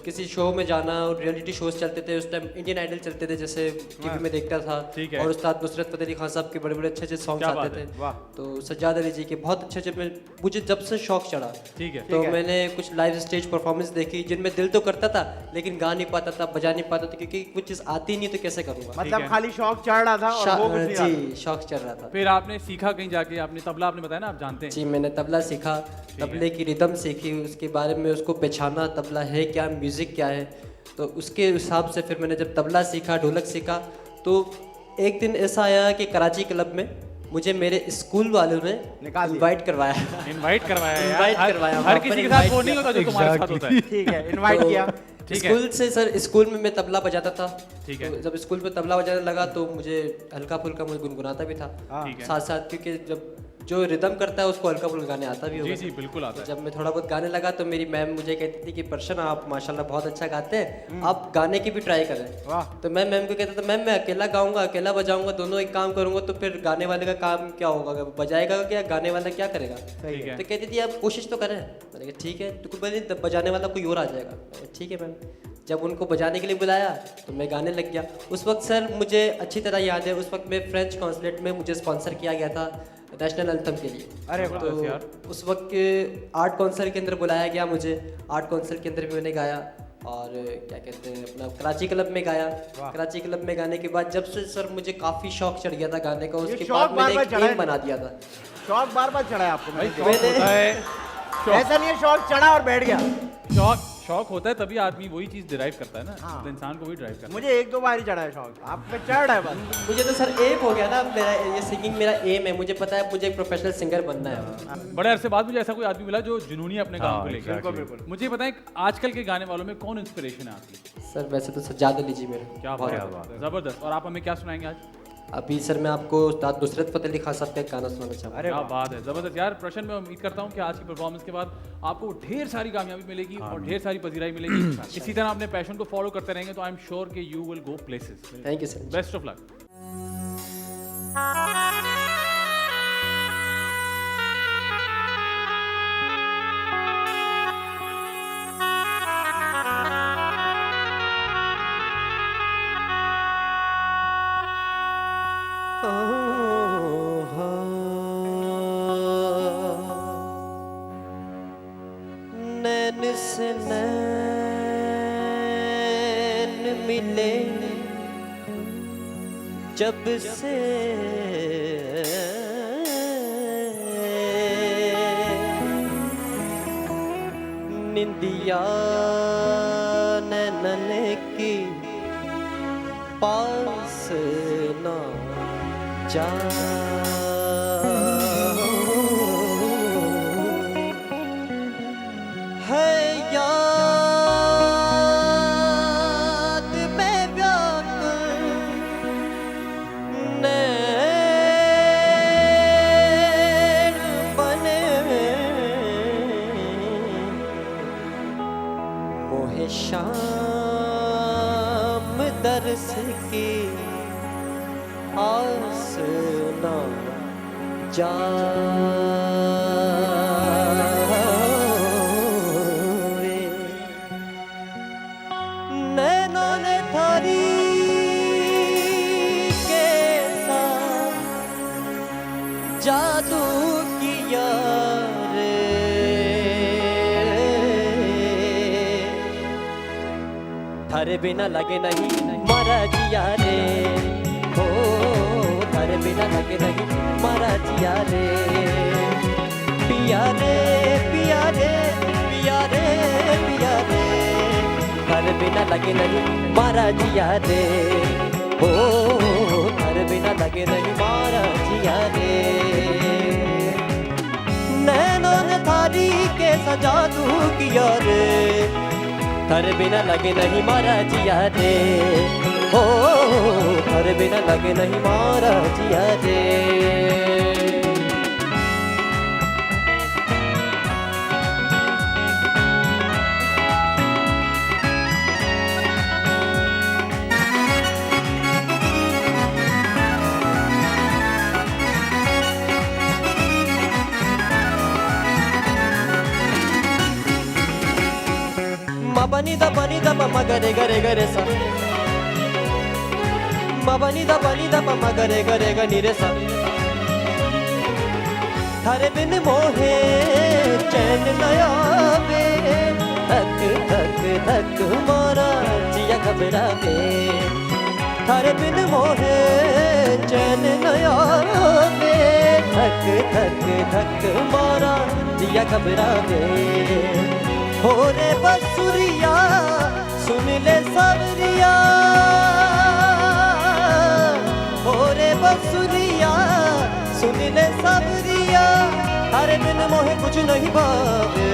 किसी शो में जाना और रियलिटी शोज चलते थे उस टाइम इंडियन आइडल चलते थे जैसे टीवी में देखता था ठीक है। और उस्ताद नुसरत फतेह अली खान साहब के बड़े बड़े अच्छे अच्छे सॉन्ग्स क्या आते बात है, थे वाह। तो सज्जाद अली जी के बहुत अच्छे अच्छे मुझे जब से शौक चढ़ा ठीक है तो ठीक है। मैंने कुछ लाइव स्टेज परफॉर्मेंस देखी जिनमें दिल तो करता था लेकिन गा नहीं पाता था बजा नहीं पाता था क्योंकि कुछ चीज़ आती नहीं तो कैसे करूँगा मतलब खाली शौक चढ़ रहा था और वो कुछ नहीं रहा। जी शौक चल रहा था। फिर आपने सीखा कहीं जाके आपने तबला आपने बताया ना आप जानते हैं जी मैंने तबला सीखा तबले की रिदम सीखी उसके बारे में उसको पहचाना तबला है क्या म्यूज़िक क्या है तो उसके हिसाब से फिर मैंने जब तबला सीखा ढोलक सीखा तो एक दिन ऐसा आया कि कराची क्लब में मुझे मेरे स्कूल वालों ने निकाल दिया। इनवाइट करवाया इनवाइट करवाया यार Invite हर- करवाया, हर वहाँ किसी पर के साथ वो invite नहीं होता जो तुम्हारे साथ होता है ठीक है इनवाइट तो किया। ठीक है। स्कूल से सर स्कूल में मैं तबला बजाता था ठीक है। तो जब स्कूल में तबला बजाने लगा तो मुझे हल्का फुल्का मुझे गुनगुनाता भी था ठीक है। साथ साथ क्योंकि जब जो रिदम करता है उसको हल्का फुल्का गाने आता भी होगा जी जी बिल्कुल आता है जब मैं थोड़ा बहुत गाने लगा तो मेरी मैम मुझे कहती थी कि प्रशन आप माशाल्लाह बहुत अच्छा गाते हैं आप गाने की भी ट्राई करें वाह। तो मैं मैम को कहता था मैम मैं अकेला गाऊंगा अकेला बजाऊंगा दोनों एक काम करूंगा तो फिर गाने वाले का काम क्या होगा बजाएगा क्या गाने वाला क्या करेगा सही ठीक है तो कहती थी आप कोशिश तो करें मैंने कहा ठीक है तो बोली बजाने वाला कोई और आ जाएगा मैंने कहा, ठीक है मैम जब उनको बजाने के लिए बुलाया तो मैं गाने लग गया उस वक्त सर मुझे अच्छी तरह याद है उस वक्त में फ्रेंच कॉन्सुलेट में मुझे स्पॉन्सर किया गया था नेशनल एंथम के लिए अरे तो उस वक्त के आर्ट काउंसिल के अंदर बुलाया गया मुझे आर्ट काउंसिल के अंदर भी मैंने गाया और क्या कहते हैं अपना कराची क्लब में गाया कराची क्लब में गाने के बाद जब से सर मुझे काफ़ी शौक चढ़ गया था गाने का उसके शौक बाद मैंने बार-बार एक चढ़ा है। एम बना दिया था शौक बार बार चढ़ा है आपको मैंने देखा। शौक होता है ऐसा नहीं है शौक चढ़ा और बैठ गया। शौक होता है तभी आदमी वही चीज डिराइव करता है ना हाँ। तो इंसान को वही ड्राइव करता मुझे 1-2 बार ही चढ़ा है शौक आप पे चढ़ रहा है बस। मुझे तो सर एम हो गया ना मेरा ये सिंगिंग मेरा एम है मुझे पता है मुझे एक प्रोफेशनल सिंगर बनना है है बड़े अरसे बाद मुझे ऐसा कोई आदमी मिला जो जुनूनी है अपने काम हाँ, को लेकर exactly. बिल्कुल। मुझे बताएं आजकल के गाने वालों में कौन इंस्पिरेशन है आपकी सर वैसे तो सज्जाद अली जी मेरे क्या बहुत बात है जबरदस्त और आप हमें क्या सुनाएंगे आज अभी सर मैं आपको उस्ताद नुसरत फतेह अली खान साहब का एक गाना सुनाना चाहूँगा अरे क्या वाह। बात है जबरदस्त यार प्रश्न मैं उम्मीद करता हूँ कि आज की परफॉर्मेंस के बाद आपको ढेर सारी कामयाबी मिलेगी और ढेर सारी पजीराई मिलेगी इसी तरह अपने पैशन को फॉलो करते रहेंगे तो आई एम श्योर कि you will go places thank you sir best of luck नैन से नैन मिले जब से निंदिया नैनन की पास ना है याद में व्याकुल नैन बने मोहे शाम दरस की आस न जावे नैनों ने थारी के साथ जादू किया रे थारे बिना लगे नहीं मारा जिया रे हो थारे बिना लगे नहीं मारा जिया रे पिया रे पिया रे पिया रे पिया रे थारे बिना लगे नहीं मारा जिया रे हो थारे बिना लगे नहीं मारा जिया रे नैनों ने थारी के सजा तू किया रे थारे बिना लगे नहीं मारा जिया रे हो थारे बिना लगे नहीं मारा जिया रे ma bani da pa ma gare gare gare sa ma bani da pa ma gare gare ga ni re sa थारे बिन मोहे चैन न आवे थक थक थक मारा जिया घबरावे थारे बिन मोहे चैन न आवे थक थक थक मारा जिया घबरावे हो रे बसुरिया सुन ले सावरिया हो रे बसुरिया सुन ले सावरिया थारे बिन मोहे कुछ नहीं भावे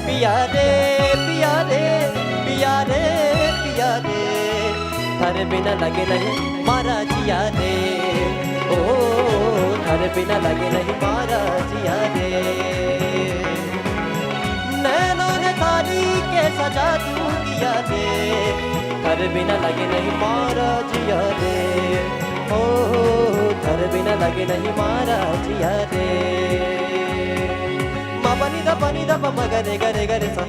पिया रे पिया रे पिया रे पिया रे थारे बिना लगे नहीं मारा जिया रे ओ थारे बिना लगे नहीं मारा जिया रे नैनों ने थारी के सजा तू किया रे थारे बिना लगे नहीं मारा जिया रे ओ थारे बिना लगे नहीं मारा जिया रे मा बनी दा पमा गरे गरे गरे सा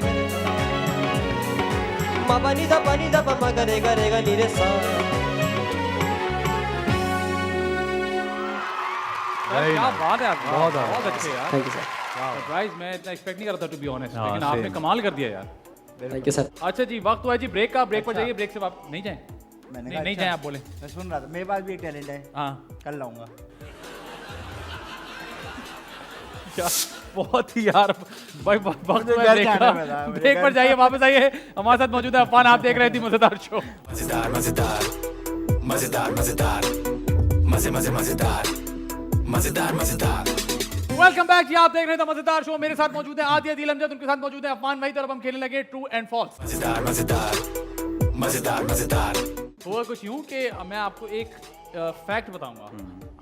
मा बनी दा पमा गरे गरे गा नी रे सा क्या बात है आपकी बहुत बहुत अच्छे यार थैंक यू सर सरप्राइज मैं इतना एक्सपेक्ट नहीं कर रहा था टू बी ऑनेस्ट हाँ, लेकिन आपने same. कमाल कर दिया यार थैंक यू सर अच्छा जी वक्त हुआ है जी ब्रेक का ब्रेक पर जाइए ब्रेक से आप नहीं जाएं मैंने नहीं कहा, नहीं अच्छा। जाएं आप बोले मैं सुन रहा था मेरे पास भी एक टैलेंट है हाँ कल लाऊंगा क्या बहुत ही यार भाई वक्त मुझे हुआ है घर ब्रेक जाना का है, मुझे ब्रेक घर पर जाइए वापस आइए हमारे साथ मौजूद है अफान आप देख रहे थे मजेदार शो मजेदार मजेदार मजेदार मजेदार मजे मजे मजेदार मजेदार मजेदार वेलकम बैक जी आप देख रहे थे मजेदार शो मेरे साथ मौजूद है आदिया दिल अमजद उनके साथ मौजूद है अफान भाई तो अब हम खेलने लगे ट्रू एंड फॉल्स मजेदार मजेदार मजेदार मजेदार हुआ कुछ यूं कि मैं आपको एक फैक्ट बताऊंगा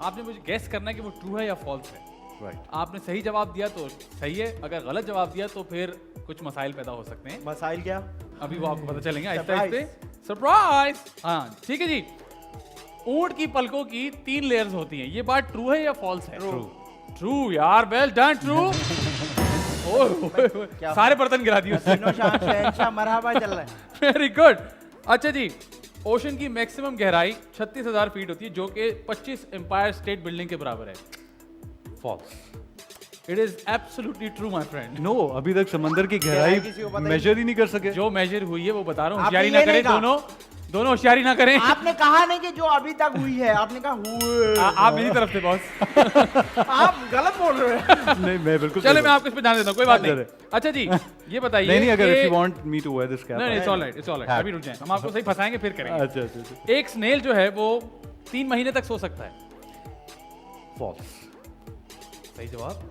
आपने मुझे गेस करना है कि वो ट्रू है या फॉल्स है राइट आपने सही जवाब दिया तो सही है अगर गलत जवाब दिया तो फिर कुछ मसाइल पैदा हो सकते हैं मसाइल क्या अभी वो आपको पता चलेंगे आहिस्ते Surprise. आहिस्ते सरप्राइज हाँ ठीक है जी ऊंट की पलकों की 3 लेयर्स होती हैं ये बात ट्रू है या फॉल्स है ट्रू यार वेल डन ट्रू सारे बर्तन गिरा दिए तीनों शाह शहंशाह मरहबा चल रहा है वेरी गुड अच्छा जी ओशन की मैक्सिमम गहराई 36,000 फीट होती है जो कि 25 एम्पायर स्टेट बिल्डिंग के बराबर है false it is absolutely true my friend no अभी तक समंदर की गहराई किसी को पता ही मेजर ही नहीं कर सके जो मेजर हुई है वो बता रहा हूँ आपने होशियारी ये ना करें नहीं कहा। दोनों होशियारी ना करें आपने कहा नहीं कि जो अभी तक हुई है आपने कहा हुए आप मेरी तरफ से बॉस आप गलत बोल रहे हैं नहीं मैं बिल्कुल चलो सही मैं आपको इस पे ध्यान देता हूँ कोई बात चलो। नहीं अच्छा जी ये बताइए नहीं नहीं अगर कि- if you want me to wear this cap नहीं इट्स ऑलराइट अभी रुक जाएं हम आपको सही फंसाएंगे फिर करेंगे अच्छा अच्छा अच्छा एक स्नेल जो है वो 3 महीने तक सो सकता है? फॉल्स, सही जवाब।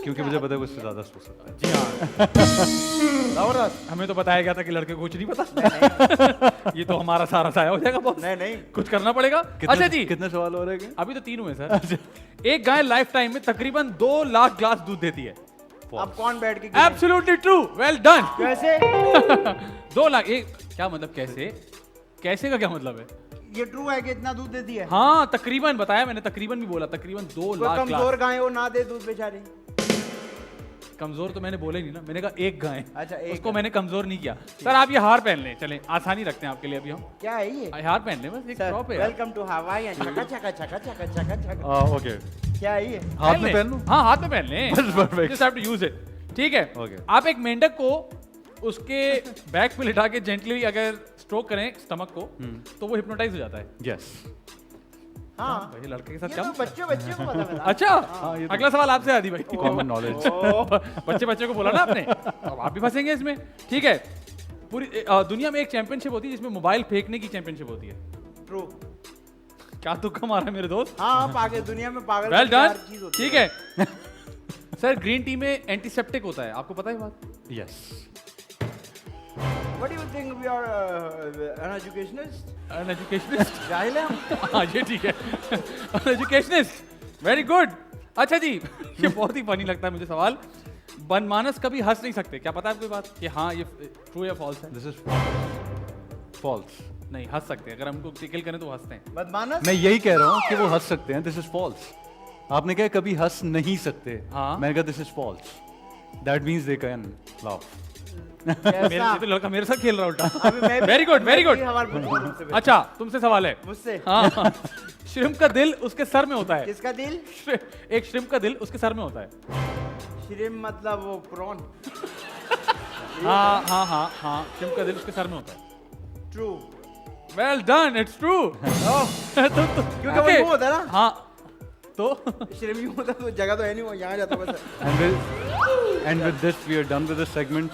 क्योंकि मुझे पता है वो उससे ज्यादा सो सकता है। जी हाँ। जबरदस्त। हमें तो बताया गया था कि लड़के को कुछ नहीं पता। ये तो हमारा सारा साया हो जाएगा बॉस। नहीं नहीं, कुछ करना पड़ेगा। अच्छा जी, कितने सवाल हो रहे हैं? अभी तो 3 हुए सर। एक गाय लाइफ टाइम में तकरीबन 2 लाख ग्लास दूध देती है। अब कौन बैठ के गिने? Absolutely true, well done. कैसे? 2 लाख, एक क्या मतलब कैसे? कैसे का क्या मतलब है? ये ट्रू है कि इतना दूध देती है? हाँ तकरीबन बताया मैंने, तकरीबन भी बोला, तकरीबन 2 कोई लाख कमजोर ग्लास। गाय हो ना दे दूध बेचारी। कमजोर तो मैंने बोला ही नहीं ना, मैंने कहा एक गाय। अच्छा, एक उसको गाय। मैंने कमजोर नहीं किया। सर आप ये हार पहन लें, चलें आसानी रखते हैं आपके लिए अभी हम। क्या है ये? हार पहन लें बस, एक ड्रॉप है यार। वेलकम टू हवाई एंड छका छका छका छका छका छका। ओके, क्या है ये? हाथ में लें। पहन लूं? हाँ हाथ में पहन लें। बस perfect। Just have to use it। ठीक है। Okay। आप एक मेंढक को उसके बैक पे लिटा के जेंटली अगर स्ट्रोक करें स्टमक को, तो वो हिप्नोटाइज हो जाता है। यस। हाँ, भाई लड़के के साथ ये क्या? तो बच्चे बच्चे को पता है। अच्छा, ये तो- अगला सवाल आपसे आदि भाई। Common knowledge. बच्चे को बोला ना आपने, अब आप भी फंसेंगे इसमें। ठीक है, पूरी दुनिया में एक चैंपियनशिप होती है जिसमें मोबाइल फेंकने की चैंपियनशिप होती है। ट्रू। क्या तुक्का मारा है मेरे दोस्त? हाँ, पागल दुनिया में पागल वेल की हर डन। चीज होती ठीक है। सर ग्रीन टी में एंटीसेप्टिक होता है, आपको पता है ये बात? Yes. What do you think we are an educationist? Educationist. जाहिल है हम? हाँ ये ठीक है। Educationist, very good. अच्छा जी, ये बहुत ही फनी लगता है मुझे सवाल। बनमानस कभी हंस नहीं सकते, क्या पता है आपको ये बात कि हाँ ये ट्रू या फॉल्स है? This is false. नहीं, हंस सकते हैं, अगर हमको टिकल करें तो वो हंसते हैं। बदमानस? मैं यही कह रहा हूँ कि वो हंस सकते हैं। This is false. आपने कहा कभी हंस नहीं सकते, हाँ। मैंने कहा this is false. That means they can laugh. मेरे ये तो लड़का मेरे साथ खेल रहा है उल्टा। अभी मैं भी- वेरी गुड, वेरी मैं गुड। भी सवाल पूछूंगा तुमसे फिर। अच्छा तुमसे सवाल है। मुझसे? हाँ। श्रिम्प का दिल उसके सर में होता है। किसका दिल? एक श्रिम्प का दिल उसके सर में होता है। श्रिम मतलब वो प्रॉन। हाँ हाँ हाँ हाँ, श्रिम्प का दिल उसके सर में होता है। True. Well done, it's true. क्योंकि वो यूं होता है ना? हाँ तो श्रिम यूं होता है, तो जगह तो है नहीं, वो यहाँ जाता है बस। And with this we are done with this segment.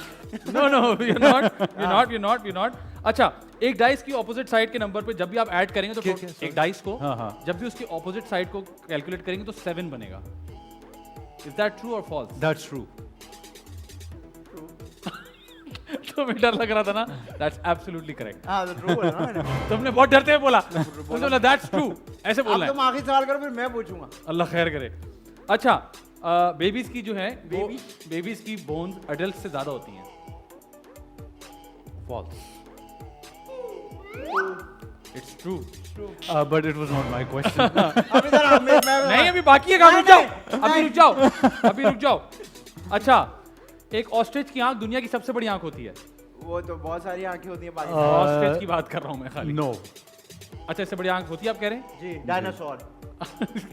No no you're not। अच्छा, एक डाइस की ऑपोजिट साइड के नंबर पे जब भी आप ऐड करेंगे तो क्या- एक डाइस को हाँ, हाँ। जब भी उसकी ऑपोजिट साइड को कैलकुलेट करेंगे तो 7 बनेगा। इज दैट ट्रू और फॉल्स? That's true. तो मैं डर लग रहा था ना। That's absolutely correct. हाँ, तो ट्रू बोला ना मैंने। तुमने बहुत डरते हुए बोला। तुमने बोला दैट्स ट्रू, ऐसे बोलना अब है। तुम आखिरी सवाल करो, फिर मैं पूछूंगा। अल्लाह खैर करे। अच्छा, बेबीज की जो है बेबीज की बोन्स अडल्ट से ज्यादा होती हैं। False. It's true. But it was not my question. अभी जरा मैं नहीं अभी बाकी है काम, रुक जाओ। नहीं, अभी रुक जाओ, अभी रुक जाओ। अच्छा, एक ऑस्ट्रिच की आंख दुनिया की सबसे बड़ी आंख होती है। वो तो बहुत सारी आंखें होती हैं पाकिस्तान। ऑस्ट्रिच की बात कर रहा हूँ मैं खाली। No. अच्छा, इससे बड़ी आंख होती है आप कह रहे हैं? जी, डायनासोर।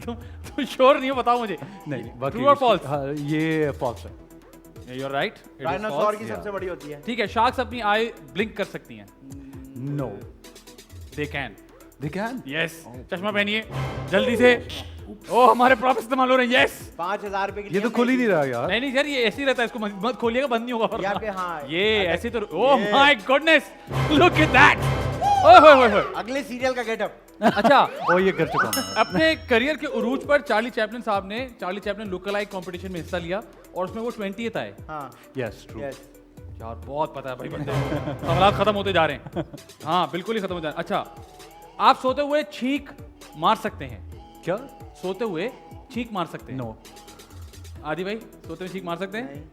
तुम श्योर नहीं हो, बताओ मुझे। नहीं, बाकी ट्रू और उसकी- फॉल्स? हाँ, ये false है। यू आर राइट, डायनासोर की सबसे बड़ी होती है। ठीक है, शार्क्स अपनी आई ब्लिंक कर सकती हैं। No. They can. They can. Yes, चश्मा पहनिए जल्दी से। ओ हमारे प्रॉप इस्तेमाल हो रहे हैं। यस। 5,000 रुपए की ये तो खुल ही नहीं रहा यार। नहीं नहीं सर, ये ऐसे ही रहता है, इसको मत खोलिएगा, बंद नहीं होगा वरना। यहाँ पे हाँ। ये ऐसे तो oh my goodness, look at that. ओए होए होए होए। अगले सीरियल का गेटअप। अच्छा, ओ ये कर चुका हूँ मैं। अपने करियर के उरूज पर चार्ली चैपलिन साहब ने Charlie Chaplin look alike competition में हिस्सा लिया और उसमें वो 20th आए। हाँ, Yes, true. यस। यार बहुत पता है भाई बंदे को। सवाल खत्म होते जा रहे हैं। हाँ बिल्कुल ही खत्म हो जा रहे हैं। अच्छा, आप सोते हुए छींक मार सकते हैं। क्या? सोते हुए छींक मार सकते हैं? No. आदि भाई, सोते हुए छींक मार सकते हैं? नहीं।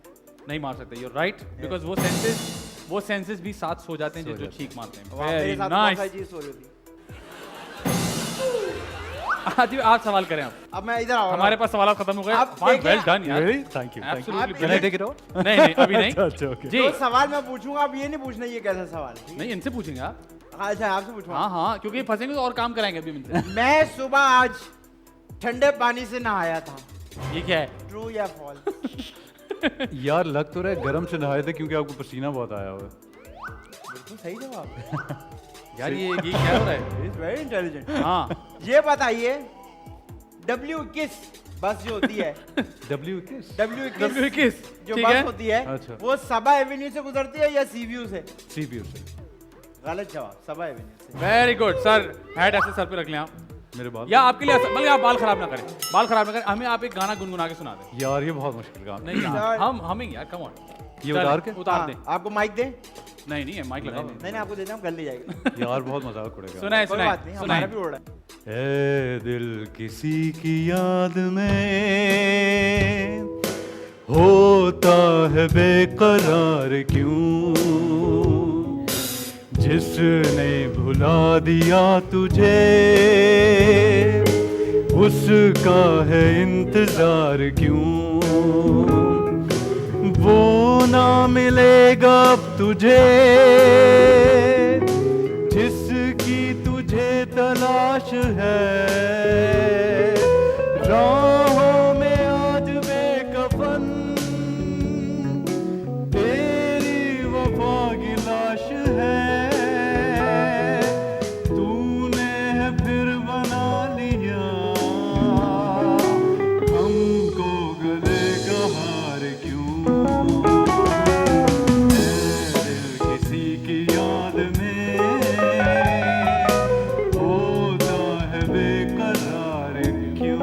नहीं मार सकते। यू राइट, बिकॉज वो सेंसेस भी साथ सो जाते हैं जो छींक मारते हैं। वहाँ मेरे वेरी साथ बहुत नाइस। सारी चीज हो रही होती। आदि भाई, आप सवाल करें। आप अब मैं इधर आऊँ। हमारे पास सवाल खत्म हो गए। आप वेल देखिए- डन यार। Really? Thank you. Thank you. Absolutely Can I take it out? नहीं नहीं अभी नहीं। अच्छा, okay. जी जो सवाल मैं पूछूंगा, आप ये नहीं पूछना ये कैसा सवाल है। नहीं, इनसे पूछेंगे आप। अच्छा, आपसे पूछूंगा। हाँ हाँ, क्योंकि ये फंसेंगे तो और काम कराएंगे अभी इनसे। मैं सुबह आज ठंडे पानी से नहाया था। ये क्या है? ट्रू या फॉल्स? यार लग तो रहा है गरम से नहाए थे क्योंकि आपको पसीना बहुत आया हुआ है। बिल्कुल सही जवाब। यार ये क्या हो रहा है? Is very intelligent. हाँ, ये बताइए, डब्ल्यू किस बस जो होती है, W किस? W किस? जो ठीक बस है। होती है, अच्छा। वो सबा एवेन्यू से गुजरती है या सीव्यू से? CPU से। गलत जवाब, सबा एवेन्यू से। वेरी गुड सर, हेड ऐसे सर पे रख लें आप, मेरे बाल या आपके लिए बल्कि आप बाल खराब ना करें, बाल खराब ना करें, हमें आप एक गाना गुनगुना के सुना दें। यार ये बहुत मुश्किल काम है। नहीं यार, हम ही यार, कम ऑन। ये उतार के उतार दें। आपको माइक दे? नहीं नहीं, माइक लगाओ। नहीं आपको देते हम गल नहीं जाएगा। यार बहुत मजाक उड़ेगा। सुनाए कोई सुनाए बात नहीं, हमारा भी सुनाए। उड़ रहा है। ए दिल किसी की याद में होता है बेकरार क्यों, जिसने भुला दिया तुझे उसका है इंतजार क्यों, वो ना मिलेगा अब तुझे जिसकी तुझे तलाश है, राहों में आज बेकफन तेरी वफा की लाश है, तूने है फिर बना लिया हमको गले का हार क्यों, दिल किसी की याद में होता है बेकरार क्यों।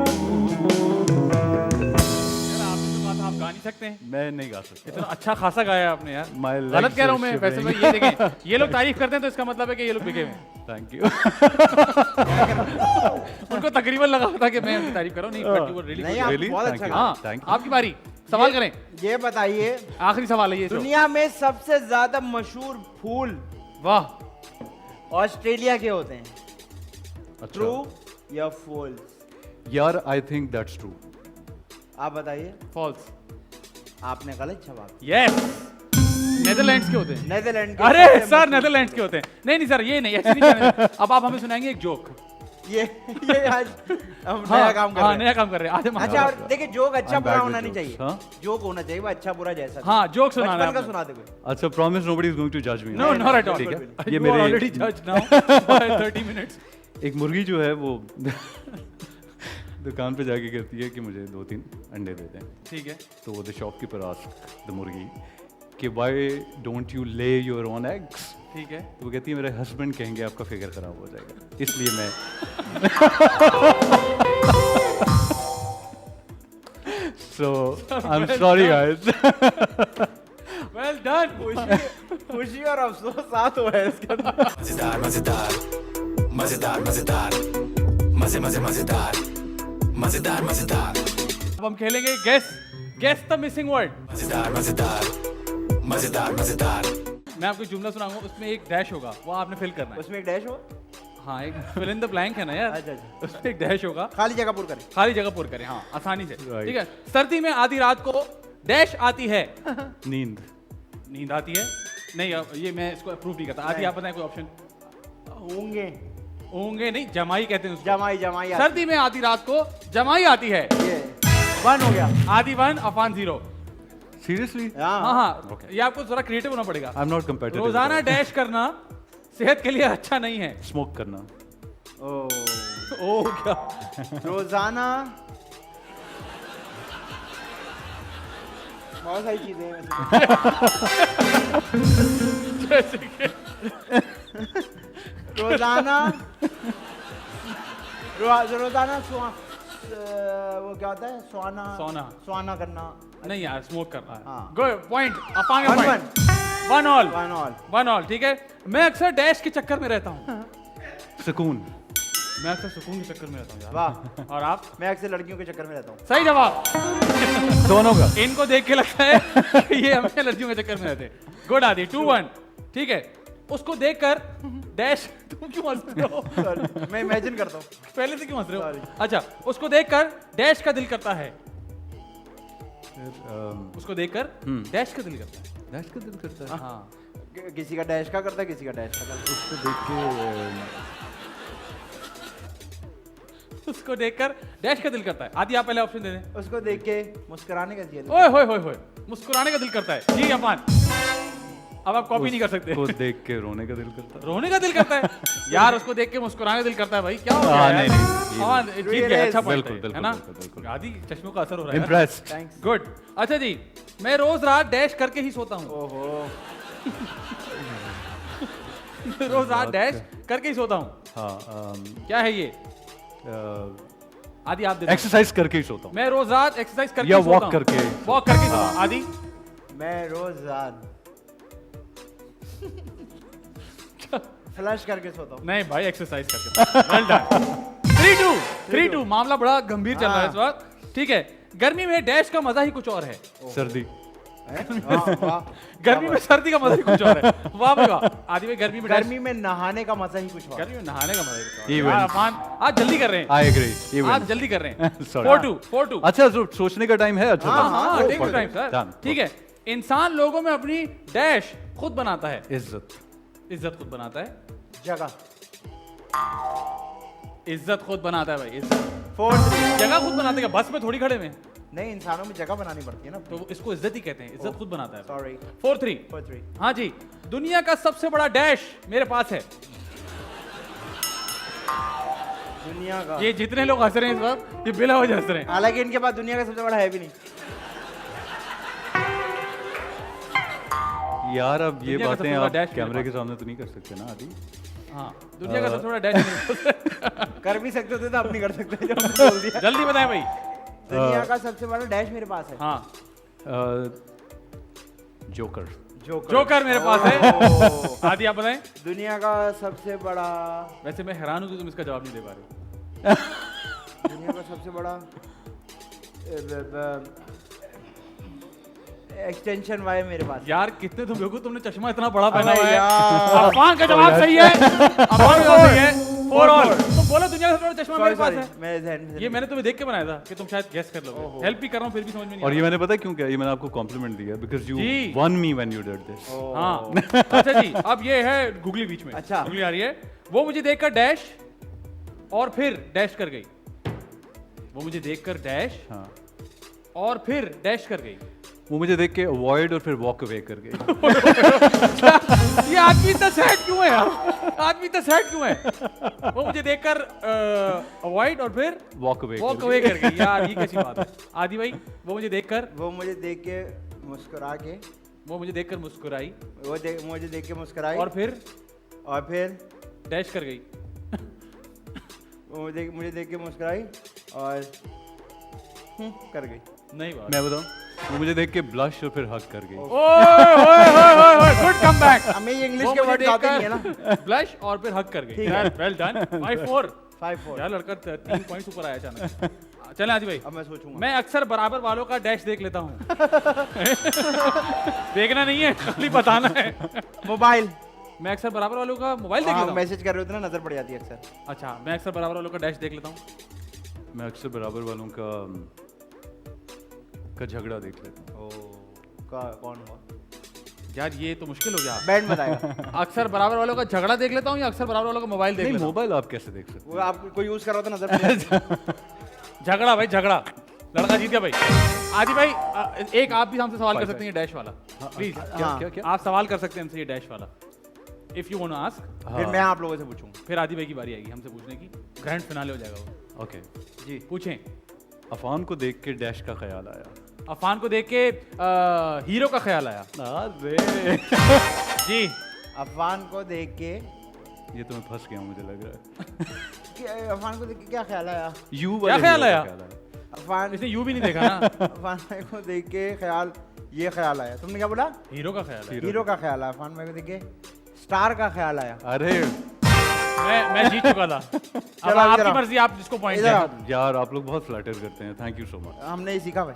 यार आपने तो कहा था आप गा नहीं सकते हैं, मैं नहीं गा सकता। इतना अच्छा खासा गाया आपने यार। My legs गलत कह रहा हूँ are मैं, वैसे तो shivering. ये देखें, ये लोग तारीफ करते हैं तो इसका मतलब है कि ये लोग बिके हुए हैं। Thank you. उनको तकरीबन लगा था कि मैं उनकी तारीफ कर रहा हूँ, नहीं but you were really नहीं, good. आप Really? बहुत Thank अच्छा you. गा- हाँ, Thank you. आपकी बारी, सवाल करें। ये बताइए, आखिरी सवाल है ये। दुनिया में सबसे ज्यादा मशहूर फूल वाह, ऑस्ट्रेलिया के होते हैं, अच्छा। ट्रू या फॉल्स? यार आई थिंक दैट्स ट्रू। आप बताइए। फॉल्स। आपने गलत जवाब। यस, नेदरलैंड्स के होते हैं। नेदरलैंड के अरे सबसे सर, मशहूर- नेदरलैंड्स के होते हैं। नहीं नहीं सर, ये नहीं, एक्चुअली नहीं। अब आप हमें सुनाएंगे एक जोक। ये आज हम नया काम कर हाँ, रहे हैं। नया काम कर रहे हैं। आज हम अच्छा और देखिए, जोक अच्छा I'm बुरा bad होना with नहीं jokes, चाहिए। हाँ? जोक होना चाहिए, वो अच्छा बुरा जैसा। हाँ, जोक सुनाना है बचपन का आपने। सुना दे कोई। अच्छा, promise nobody is going to जज me. No not at all. ठीक है। ये मेरे ऑलरेडी जज नाउ बाय 30 मिनट्स। एक मुर्गी जो है वो दुकान पे जाके कहती है कि मुझे 2-3 अंडे दे दें। ठीक है। तो द शॉपकीपर आस्क द मुर्गी कि व्हाई डोंट यू ले योर ओन एग्स। ठीक है। तो वो कहती है मेरे हस्बैंड कहेंगे आपका फिगर खराब हो जाएगा, इसलिए मैं so I am sorry guys. Well done. खुशी और अफसोस साथ हुआ है इसके अंदर। मजेदार मजेदार मजेदार मजेदार मजे मजे मजेदार मजेदार मजेदार अब हम खेलेंगे गेस द मिसिंग वर्ड। मजेदार मजेदार मजेदार मजेदार मैं आपको एक जुमला सुनाऊंगा, उसमें एक डैश होगा, वो आपने फिल करना है। उसमें एक डैश हो, हाँ, एक फिल इन द ब्लैंक है ना यार। अच्छा, अच्छा। उसमें एक डैश होगा, खाली जगह पूर करें। खाली जगह पूर करें। हाँ, आसानी से। Right. ठीक है। सर्दी में आधी रात को डैश आती है। नींद। नींद आती है? नहीं, अब ये मैं इसको अप्रूव नहीं करता। आधी नहीं। आप बताएं कोई ऑप्शन। होंगे होंगे नहीं, जमाई कहते हैं उसको। जमाई जमाई आती- सर्दी में आधी रात को जमाई आती है। ये 1 हो गया। आधी 1 अपान 0। सीरियसली हाँ हाँ हाँ, ये आपको थोड़ा क्रिएटिव होना पड़ेगा। आई एम नॉट कंपेटिटिव। रोजाना डैश करना सेहत के लिए अच्छा नहीं है। स्मोक करना। ओ क्या? रोजाना बहुत सारी चीजें हैं वैसे। रोजाना रोजाना वो क्या होता है, सोना करना। नहीं यार, स्मोक करना है। हाँ। Good point, Apang One, point. 1 all. 1 all. 1 all, ठीक है। मैं अक्सर डैश के चक्कर में रहता हूँ। सुकून। मैं अक्सर सुकून के चक्कर में रहता हूँ यार। वाह, और आप? मैं अक्सर लड़कियों के चक्कर में रहता हूँ। सही जवाब। दोनों का। इनको देख के लगता है कि ये हमें लड़कियों के चक्कर में रहते हैं। गुड आदि, 2-1। ठीक है। उसको देखकर डैश, तुम क्यों हंस रहे हो? Sorry, मैं इमेजिन करता हूँ। पहले से क्यों हंस रहे Sorry. हो? अच्छा, उसको देखकर डैश का दिल करता है। फिर उसको देखकर डैश का दिल करता है। डैश का दिल करता है। हाँ, किसी का डैश का करता है, किसी का डैश का करता उसको देख के उसको देखकर डैश का दिल करता है। आदि आप पहले ऑप्शन दे दें। है। उसको देख के मुस्कुराने का दिल। ओए होए होए होए, मुस्कुराने का दिल करता है। जी अपान, अब आप कॉपी नहीं कर सकते। उसको देख के रोने का दिल करता है। रोने का दिल करता है यार, उसको देख के मुस्कुराने का दिल करता है। भाई क्या हो गया हाँ, यार? नहीं, नहीं, हाँ, जीत गया। अच्छा पॉइंट बिल्कुल, है बिल्कुल, ना? बिल्कुल, बिल्कुल। आदि चश्मों का असर हो रहा है। इम्प्रेस्ड। थैंक्स। गुड। अच्छा जी, मैं रोज रात डैश करके ही सोता हूँ। ओहो, रोज रात डैश करके ही सोता हूँ। हाँ क्या है ये? आदि आप दे दो। एक्सरसाइज करके ही सोता हूँ। मैं रोज रात एक्सरसाइज करके या ही सोता walk हूँ। करके। वॉक करके ही सोता हूँ। आदि मैं रोज रात फ्लश करके सोता हूँ। नहीं भाई, एक्सरसाइज करके। Well done. 3-2 मामला बड़ा गंभीर चल रहा है इस वक्त। ठीक है, गर्मी में डैश का मजा ही कुछ और है। सर्दी। वाह, गर्मी में सर्दी का मजा ही कुछ और है। वाह भाई वाह। आदि भाई गर्मी में गर्मी में नहाने का मजा ही कुछ और। गर्मी में नहाने का मजा ही कुछ और है। Events. यार, अफान आज जल्दी कर रहे हैं। I agree. आज जल्दी कर रहे हैं। Sorry. 4-2 अच्छा, जो सोचने का टाइम है। अच्छा, हाँ, go take for your time, it. sir। Done. ठीक है, इंसान लोगों में अपनी डैश खुद बनाता है। इज्जत। खुद बनाता है। जगह। इज्जत खुद बनाता है भाई। इज्जत 4-3। जगह खुद बनाते हैं, बस में थोड़ी खड़े में। नहीं, इंसानों में जगह बनानी पड़ती है ना। तो इसको इज्जत ही कहते हैं। इज्जत खुद बनाता है। सॉरी। 4-3। 4-3। हाँ जी, दुनिया का सबसे बड़ा डैश मेरे पास है। दुनिया का। ये जितने लोग हंस रहे हैं इस वक्त, ये बिला वजह हंस रहे हैं। हालांकि इनके पास दुनिया का सबसे बड़ा है भी नहीं। यार अब ये दुनिया का बातें सबसे बड़ा आप dash मेरे कैमरे के पास। सामने तो नहीं कर सकते ना आदि। हाँ, दुनिया का सबसे बड़ा डैश नहीं। कर भी सकते थे तो अब नहीं कर सकते जब हमने बोल दिया। जल्दी बताएं भाई। दुनिया का सबसे बड़ा डैश मेरे पास है। हाँ, जोकर। जोकर मेरे पास है। आदि आप बताएं। दुनिया का सबसे बड़ा। वैसे मैं हैरान हूँ कि तुम इसका जवाब नहीं दे पा रहे हो। दुनिया का सबसे बड़ा एक्सटेंशन वाई मेरे पास। यार कितने तुम बेवकूफ, तुमने चश्मा इतना बड़ा पहना अबे हुआ है। यार। अफवान का जवाब सही है। अफवान का जवाब सही है। 4-all। तुम बोलो दुनिया का सबसे बड़ा चश्मा मेरे पास है। मेरे ध्यान में ये मैंने तुम्हें देख के बनाया था कि तुम शायद गेस कर लोगे। हेल्प भी कर रहा हूँ फिर भी समझ में नहीं और आ ये मैंने पता है क्यों किया? ये मैंने आपको कॉम्प्लीमेंट दिया बिकॉज यू जी। Won me when you did this. रहा। हाँ, अच्छा जी, अब ये है गुगली बीच में। अच्छा। गुगली आ रही है। वो मुझे देखकर डैश और फिर डैश कर गई। वो मुझे देखकर डैश हाँ, और फिर डैश कर गई। वो मुझे देख के अवॉइड और फिर वॉक अवे कर गई। ये आदमी इतना सैड क्यों है यार? आदमी इतना सैड क्यों है? वो मुझे देखकर अवॉइड और फिर वॉक अवे। वॉक अवे कर गई। यार ये कैसी बात है? आदि भाई, वो मुझे देखकर वो मुझे देख के मुस्कुरा के। वो मुझे देखकर मुस्कुराई मुझे देख के मुस्कुराई और फिर डैश कर गई। वो मुझे देख के मुस्कुराई और कर गई। नहीं बात। मैं बताऊं, वो मुझे देख के ब्लश और फिर हग कर गई। Good comeback. हमें ये इंग्लिश के वर्ड आते नहीं है ना। ब्लश और फिर हक कर गई। ठीक है। Well done. 5-4। 5-4। यार लड़का 3 पॉइंट्स ऊपर आया अचानक। चलें आदि भाई। अब मैं सोचूंगा। मैं अक्सर बराबर वालों का डैश देख लेता हूँ। देखना नहीं है, खाली बताना है। मोबाइल। मैं अक्सर बराबर वालों का मोबाइल देख लेता हूँ। मैसेज कर रहे होते ना, नजर पड़ जाती है अक्सर। अच्छा, मैं अक्सर बराबर वालों का डैश देख लेता हूँ। मैं अक्सर बराबर वालों का झगड़ा देख लेता हूँ। कौन हुआ? यार ये तो मुश्किल हो गया। बैंड बताएगा। अक्सर बराबर वालों का झगड़ा देख लेता हूँ या अक्सर बराबर वालों का मोबाइल देख नहीं, लेता हूँ? मोबाइल आप कैसे देख सकते वो आप कोई यूज कर रहा था, नजर पड़ जाती है। झगड़ा भाई, झगड़ा। लड़का जीत गया भाई। आदि भाई, एक आप भी हमसे सवाल कर सकते हैं, ये डैश वाला। प्लीज, क्या? आप सवाल कर सकते हैं हमसे, ये डैश वाला। If you want to ask. फिर मैं आप लोगों से पूछूंगा। फिर आदि भाई की बारी आएगी हमसे पूछने की। ग्रैंड फिनाले हो जाएगा वो। ओके। जी। पूछें। अफान को देख के डैश का ख्याल आया। अफान को देख के हीरो का ख्याल आया। अरे जी। अफवान को देख के ये तो मैं फंस गया हूँ, मुझे लग रहा है। अफवान को देख के क्या ख्याल आया? यू क्या वाले ख्याल हीरो आया? का ख्याल आया। अफवान इसने यू भी नहीं देखा ना। अफवान भाई को देख के ख्याल, ये ख्याल आया। तुमने क्या बोला? हीरो का ख्याल आया। हीरो का ख्याल आया। अफवान भाई को देख के स्टार का ख्याल आया। अरे मैं जीत चुका था। अब चलो, आपकी इधर आओ। मर्जी, आप जिसको पॉइंट इधर दें। आओ। यार आप लोग बहुत फ्लैटर करते हैं, थैंक यू सो मच। हमने ही सीखा भाई।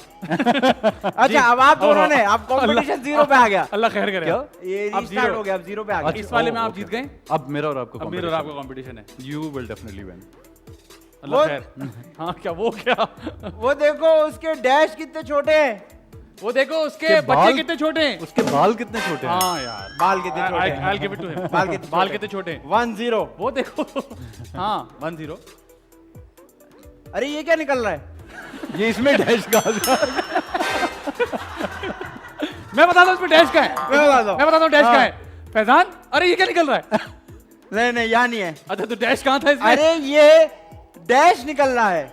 अच्छा, अब आप दोनों ने, अब कंपटीशन 0 पे आ गया। अल्लाह खैर करे। क्या? ये अब रीस्टार्ट zero। हो गया, अब 0 पे आ गया। इस वाले में आप जीत गए। अब मेरा और आपका अब मेरा और आपका कंपटीशन है। You will definitely win. Allah वो- खैर। हाँ, क्या वो क्या? वो देखो उसके डैश कितने छोटे हैं। वो देखो उसके के बच्चे बाल- कितने छोटे हैं। उसके बाल कितने छोटे हैं। हाँ यार, बाल कितने छोटे हैं। I'll give it to him। बाल कितने कितने छोटे हैं। 1-0। वो देखो। हाँ, 1-0। अरे ये क्या निकल रहा है? ये इसमें डैश का मैं बताता हूँ इसमें डैश का है। मैं बताता हूँ। मैं बताता हूँ डैश हाँ। का है। फैजान, अरे ये क्या निकल रहा है? नहीं नहीं, यहाँ नहीं है। अच्छा, तो डैश कहाँ था इसमें? अरे ये डैश निकल रहा है।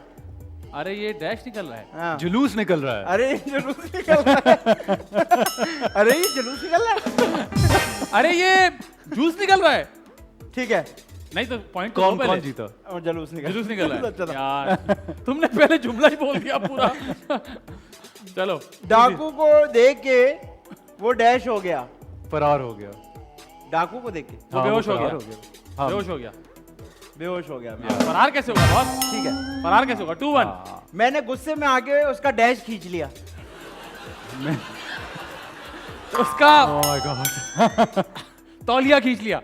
अरे ये डैश निकल रहा है। हाँ। जुलूस निकल रहा है। अरे ये जुलूस निकल रहा है। अरे ये जुलूस निकल रहा है। अरे ये जूस निकल रहा है। ठीक है नहीं तो पॉइंट कौन कौन जीता? और जुलूस निकल जुलूस निकल रहा अच्छा है था। यार तुमने पहले जुमला ही बोल दिया पूरा चलो डाकू को देख के वो डैश हो गया। फरार हो गया। डाकू को देख के वो बेहोश हो फरार गया हाँ, बेहोश हो गया बेहोश हो गया मैं। फरार कैसे होगा बॉस ठीक है, फरार कैसे होगा 2-1 मैंने गुस्से में आके उसका डैश खींच लिया। उसका Oh my God. तौलिया खींच लिया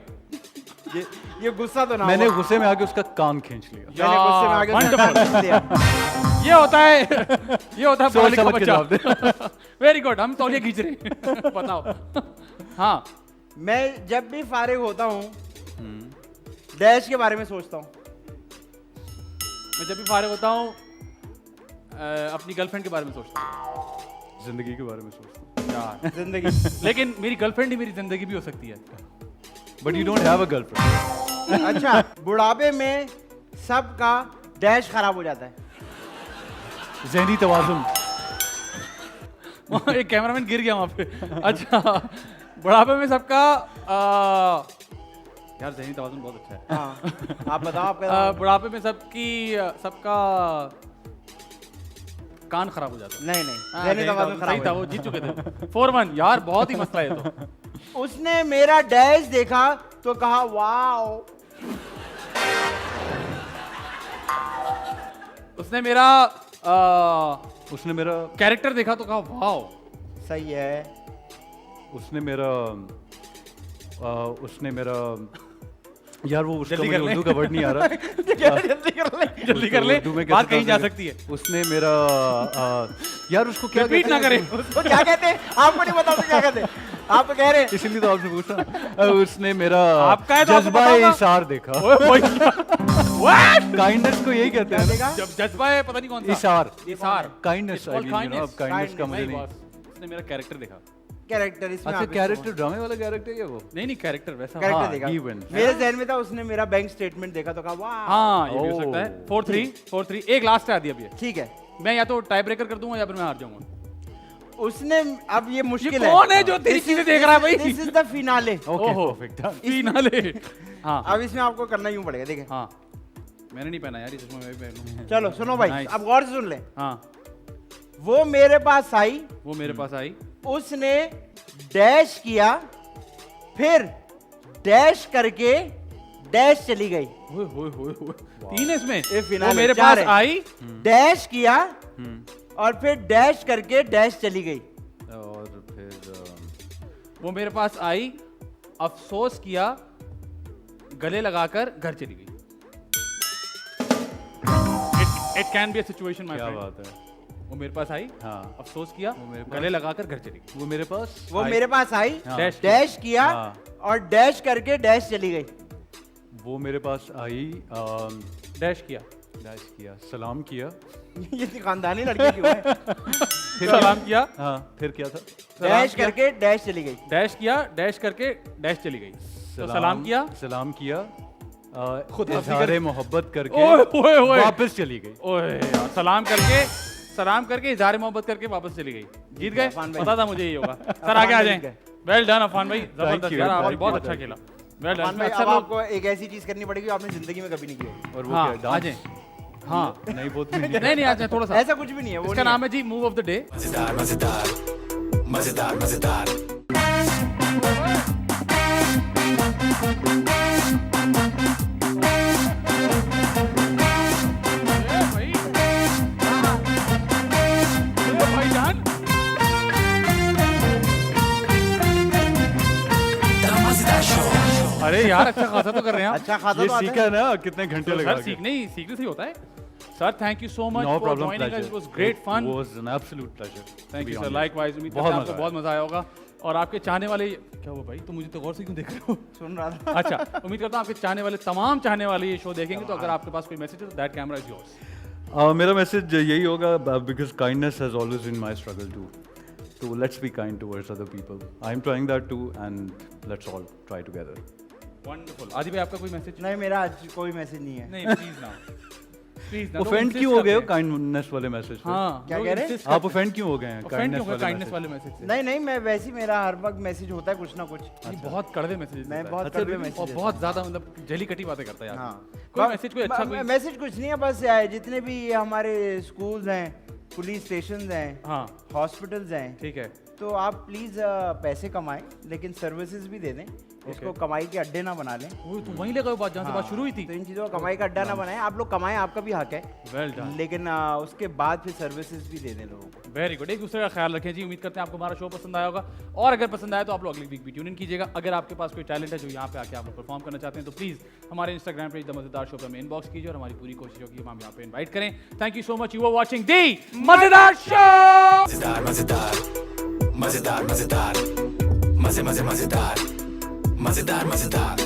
ये गुस्सा तो ना मैंने हुआ। गुस्से में आके उसका कान खींच लिया। मैंने गुस्से में आके उसका Wonderful. डैश खींच लिया। ये होता है ये होता है सोच पढ़ा लिखा समझ के जवाब बच्चा वेरी गुड हम तौलिया खींच रहे हैं बताओ हाँ मैं जब भी फारिग होता हूँ डैश के बारे में सोचता हूँ। मैं जब भी फारिग होता हूँ अपनी गर्लफ्रेंड के बारे में सोचता हूँ जिंदगी के बारे में सोचता हूँ। यार जिंदगी लेकिन मेरी गर्लफ्रेंड ही मेरी जिंदगी भी हो सकती है but you don't have a girlfriend. अच्छा, बुढ़ापे में सबका डैश खराब हो जाता है। ज़हनी तवाज़ुन। वहाँ एक कैमरामैन गिर गया वहाँ पे अच्छा बुढ़ापे में सबका यार ज़हनी तवाज़ुन बहुत अच्छा है हाँ, आप बताओ आपका बुढ़ापे में सबका कान खराब हो जाता है नहीं नहीं हाँ, ज़हनी ज़हनी तवाज़ुन तवाज़ुन सही खराब था हो वो जीत चुके थे 4-1 यार बहुत ही मसला है तो जाता। उसने मेरा डैश देखा तो कहा वाओ। उसने मेरा उसने मेरा कैरेक्टर देखा तो कहा वाओ सही है। उसने मेरा यार वो उसका जल्दी मुझे कर ले। उर्दू का वर्ड नहीं आ रहा। जल्दी कर ले उर्दू में बात कैसे कहीं जा बताऊं? सकती है उसने मेरा यार उसको क्या रिपीट कहते ना हैं? करें तो क्या कहते हैं? आपको नहीं पता तो क्या कहते हैं? आप तो कह रहे हैं। इसीलिए तो आपसे पूछा। उसने मेरा आपका है तो आपको जज्बा पता होगा। इशार देखा। ओए व्हाट काइंडनेस को यही कहते हैं ना? देखा? जब जज्बा है पता नहीं कौन सा इशार इशार काइंडनेस आई मीन अब काइंडनेस का मुझे नहीं। उसने मेरा कैरेक्टर देखा कैरेक्टर इसमें अच्छा आप इसको- कैरेक्टर ड्रामे वाला कैरेक्टर है वो? नहीं नहीं कैरेक्टर वैसा कैरेक्टर हाँ, देखा। he wins. मेरे जहन में था उसने मेरा बैंक स्टेटमेंट देखा तो कहा वाह। हाँ ये भी हो सकता है Oh. 4-3 एक लास्ट है अभी ठीक है। मैं या तो टाई ब्रेकर कर दूंगा या फिर मैं हार जाऊंगा उसने अब ये मुश्किल ये कौन है जो तेरी चीजें देख रहा है भाई this is the finale. Okay ओहो। परफेक्ट। फिनाले हाँ अब इसमें आपको करना यूं पड़ेगा देखें। हाँ मैंने नहीं पहना यार ये चश्मा मैं भी पहन लूं चलो सुनो भाई Nice. अब गौर से सुन ले। हाँ वो मेरे पास आई, वो मेरे पास आई उसने डैश किया, फिर डैश करके डैश चली गई। ओए 3 है इसमें ये फिनाले, वो मेरे 4 पास है। आई डैश किया और फिर डैश करके डैश चली गई। और फिर वो मेरे पास आई अफसोस किया गले लगाकर घर चली गई it can be a situation my क्या फ्रेंड बात है। वो मेरे पास आई हाँ अफसोस किया वो मेरे पास- गले लगाकर घर चली गई वो मेरे पास वो आई- मेरे पास आई, हाँ। डैश डैश किया हाँ। और डैश करके डैश चली गई। वो मेरे पास आई डैश किया डैश किया सलाम किया ये इतनी खानदानी लड़की क्यों है? फिर सलाम किया हाँ फिर क्या था? डैश किया। करके डैश चली गई। डैश किया डैश करके डैश चली गई तो सलाम किया सलाम किया खुद हाफिज़ इज़हार कर- मोहब्बत ओए करके ओए ओए वापस चली गई। ओए यार सलाम करके इज़हार मोहब्बत करके वापस चली गई जीत गए अफान भाई। पता था मुझे यही होगा सर आगे आ भाई जाएं जीत गए। वेल डन अफान भाई जबरदस्त you, यार आपने thank बहुत you, अच्छा thank खेला वेल अफान डन भाई, अक्सर अब लोग आपको एक ऐसी चीज करनी पड़ेगी जो आपने जिंदगी में कभी नहीं की होगी। और वो हाँ क्या आ डांस? जाएं हाँ नहीं बहुत नहीं आ जाएं थोड़ा सा ऐसा कुछ भी नहीं है वो इसका नहीं नाम है जी मूव ऑफ द डे मजेदार मजेदार मजेदार मजेदार भाईजान मजेदार शो अरे यार अच्छा खासा तो कर रहे हैं आप अच्छा खासा ये तो आता है। सीखा ना कितने घंटे लगा सर सीखने से ही होता है sir thank you so much no for problem joining us it was great fun was an absolute pleasure thank you sir likewise उम्मीद बहुत करता हूं मजा आपको बहुत मजा आया होगा और आपके चाहने वाले क्या हुआ भाई तुम मुझे तो गौर से क्यों देख रहे हो सुन रहा था। अच्छा उम्मीद करता हूं आपके चाहने वाले तमाम चाहने वाले ये शो देखेंगे तो अगर आपके पास कोई मैसेज है तो दैट कैमरा इज योर्स मेरा मैसेज यही होगा because kindness has always been my struggle too तो let's be kind towards other people I am trying that too and let's all try together wonderful Aadi भाई आपका कोई message नहीं मेरा आज कोई मैसेज नहीं है। नहीं प्लीज ना Please, ना, लोग ऑफेंड insist क्यों हो गए हो करते हैं। काइंडनेस वाले मैसेज पे? हाँ, क्या लोग कह रहे हैं? insist आप करते ऑफेंड क्यों हो गए हैं हैं। Offend क्यों हो गए काइंडनेस kindness वाले वाले मैसेज से? नहीं नहीं, मैं वैसे ही, मेरा हर वक्त मैसेज होता है कुछ ना कुछ। ये बहुत कड़वे मैसेज मैं बहुत अच्छा, कड़वे और messages बहुत ज्यादा मतलब जली कटी बातें करता है यार। हाँ, कोई मैसेज कोई अच्छा कोई मैसेज कुछ नहीं है, बस जितने भी हमारे स्कूल्स हैं, पुलिस स्टेशन हैं, हाँ हॉस्पिटल्स हैं, ठीक है। तो आप प्लीज पैसे कमाएं लेकिन सर्विसेज भी दे दें। इसको कमाई के अड्डे ना बना लें। वो तो वहीं ले गए बात जहाँ से बात शुरू हुई थी। तो इन चीज़ों का कमाई का अड्डा ना बनाएं। आप लोग कमाएं, आपका भी हक है, वेल डन, लेकिन उसके बाद फिर सर्विसेज भी दे दें लोगों को। Very good. एक दूसरे का ख्याल रखें जी। उम्मीद करते हैं आपको हमारा शो पसंद आया होगा, और अगर पसंद आया तो आप लोग अगली वीक भी ट्यून इन कीजिएगा। अगर आपके पास कोई टैलेंट है जो यहाँ पे आके आप लोग परफॉर्म करना चाहते हैं तो प्लीज हमारे Instagram page the Mazedar show पर हमें इनबॉक्स कीजिए, और हमारी पूरी कोशिश होगी हम यहाँ पे इनवाइट करें। Thank you so much, you are watching the मजेदार शो। मजेदार मजेदार मजेदार मजेदार मजे मजे मजेदार मजेदार मजेदार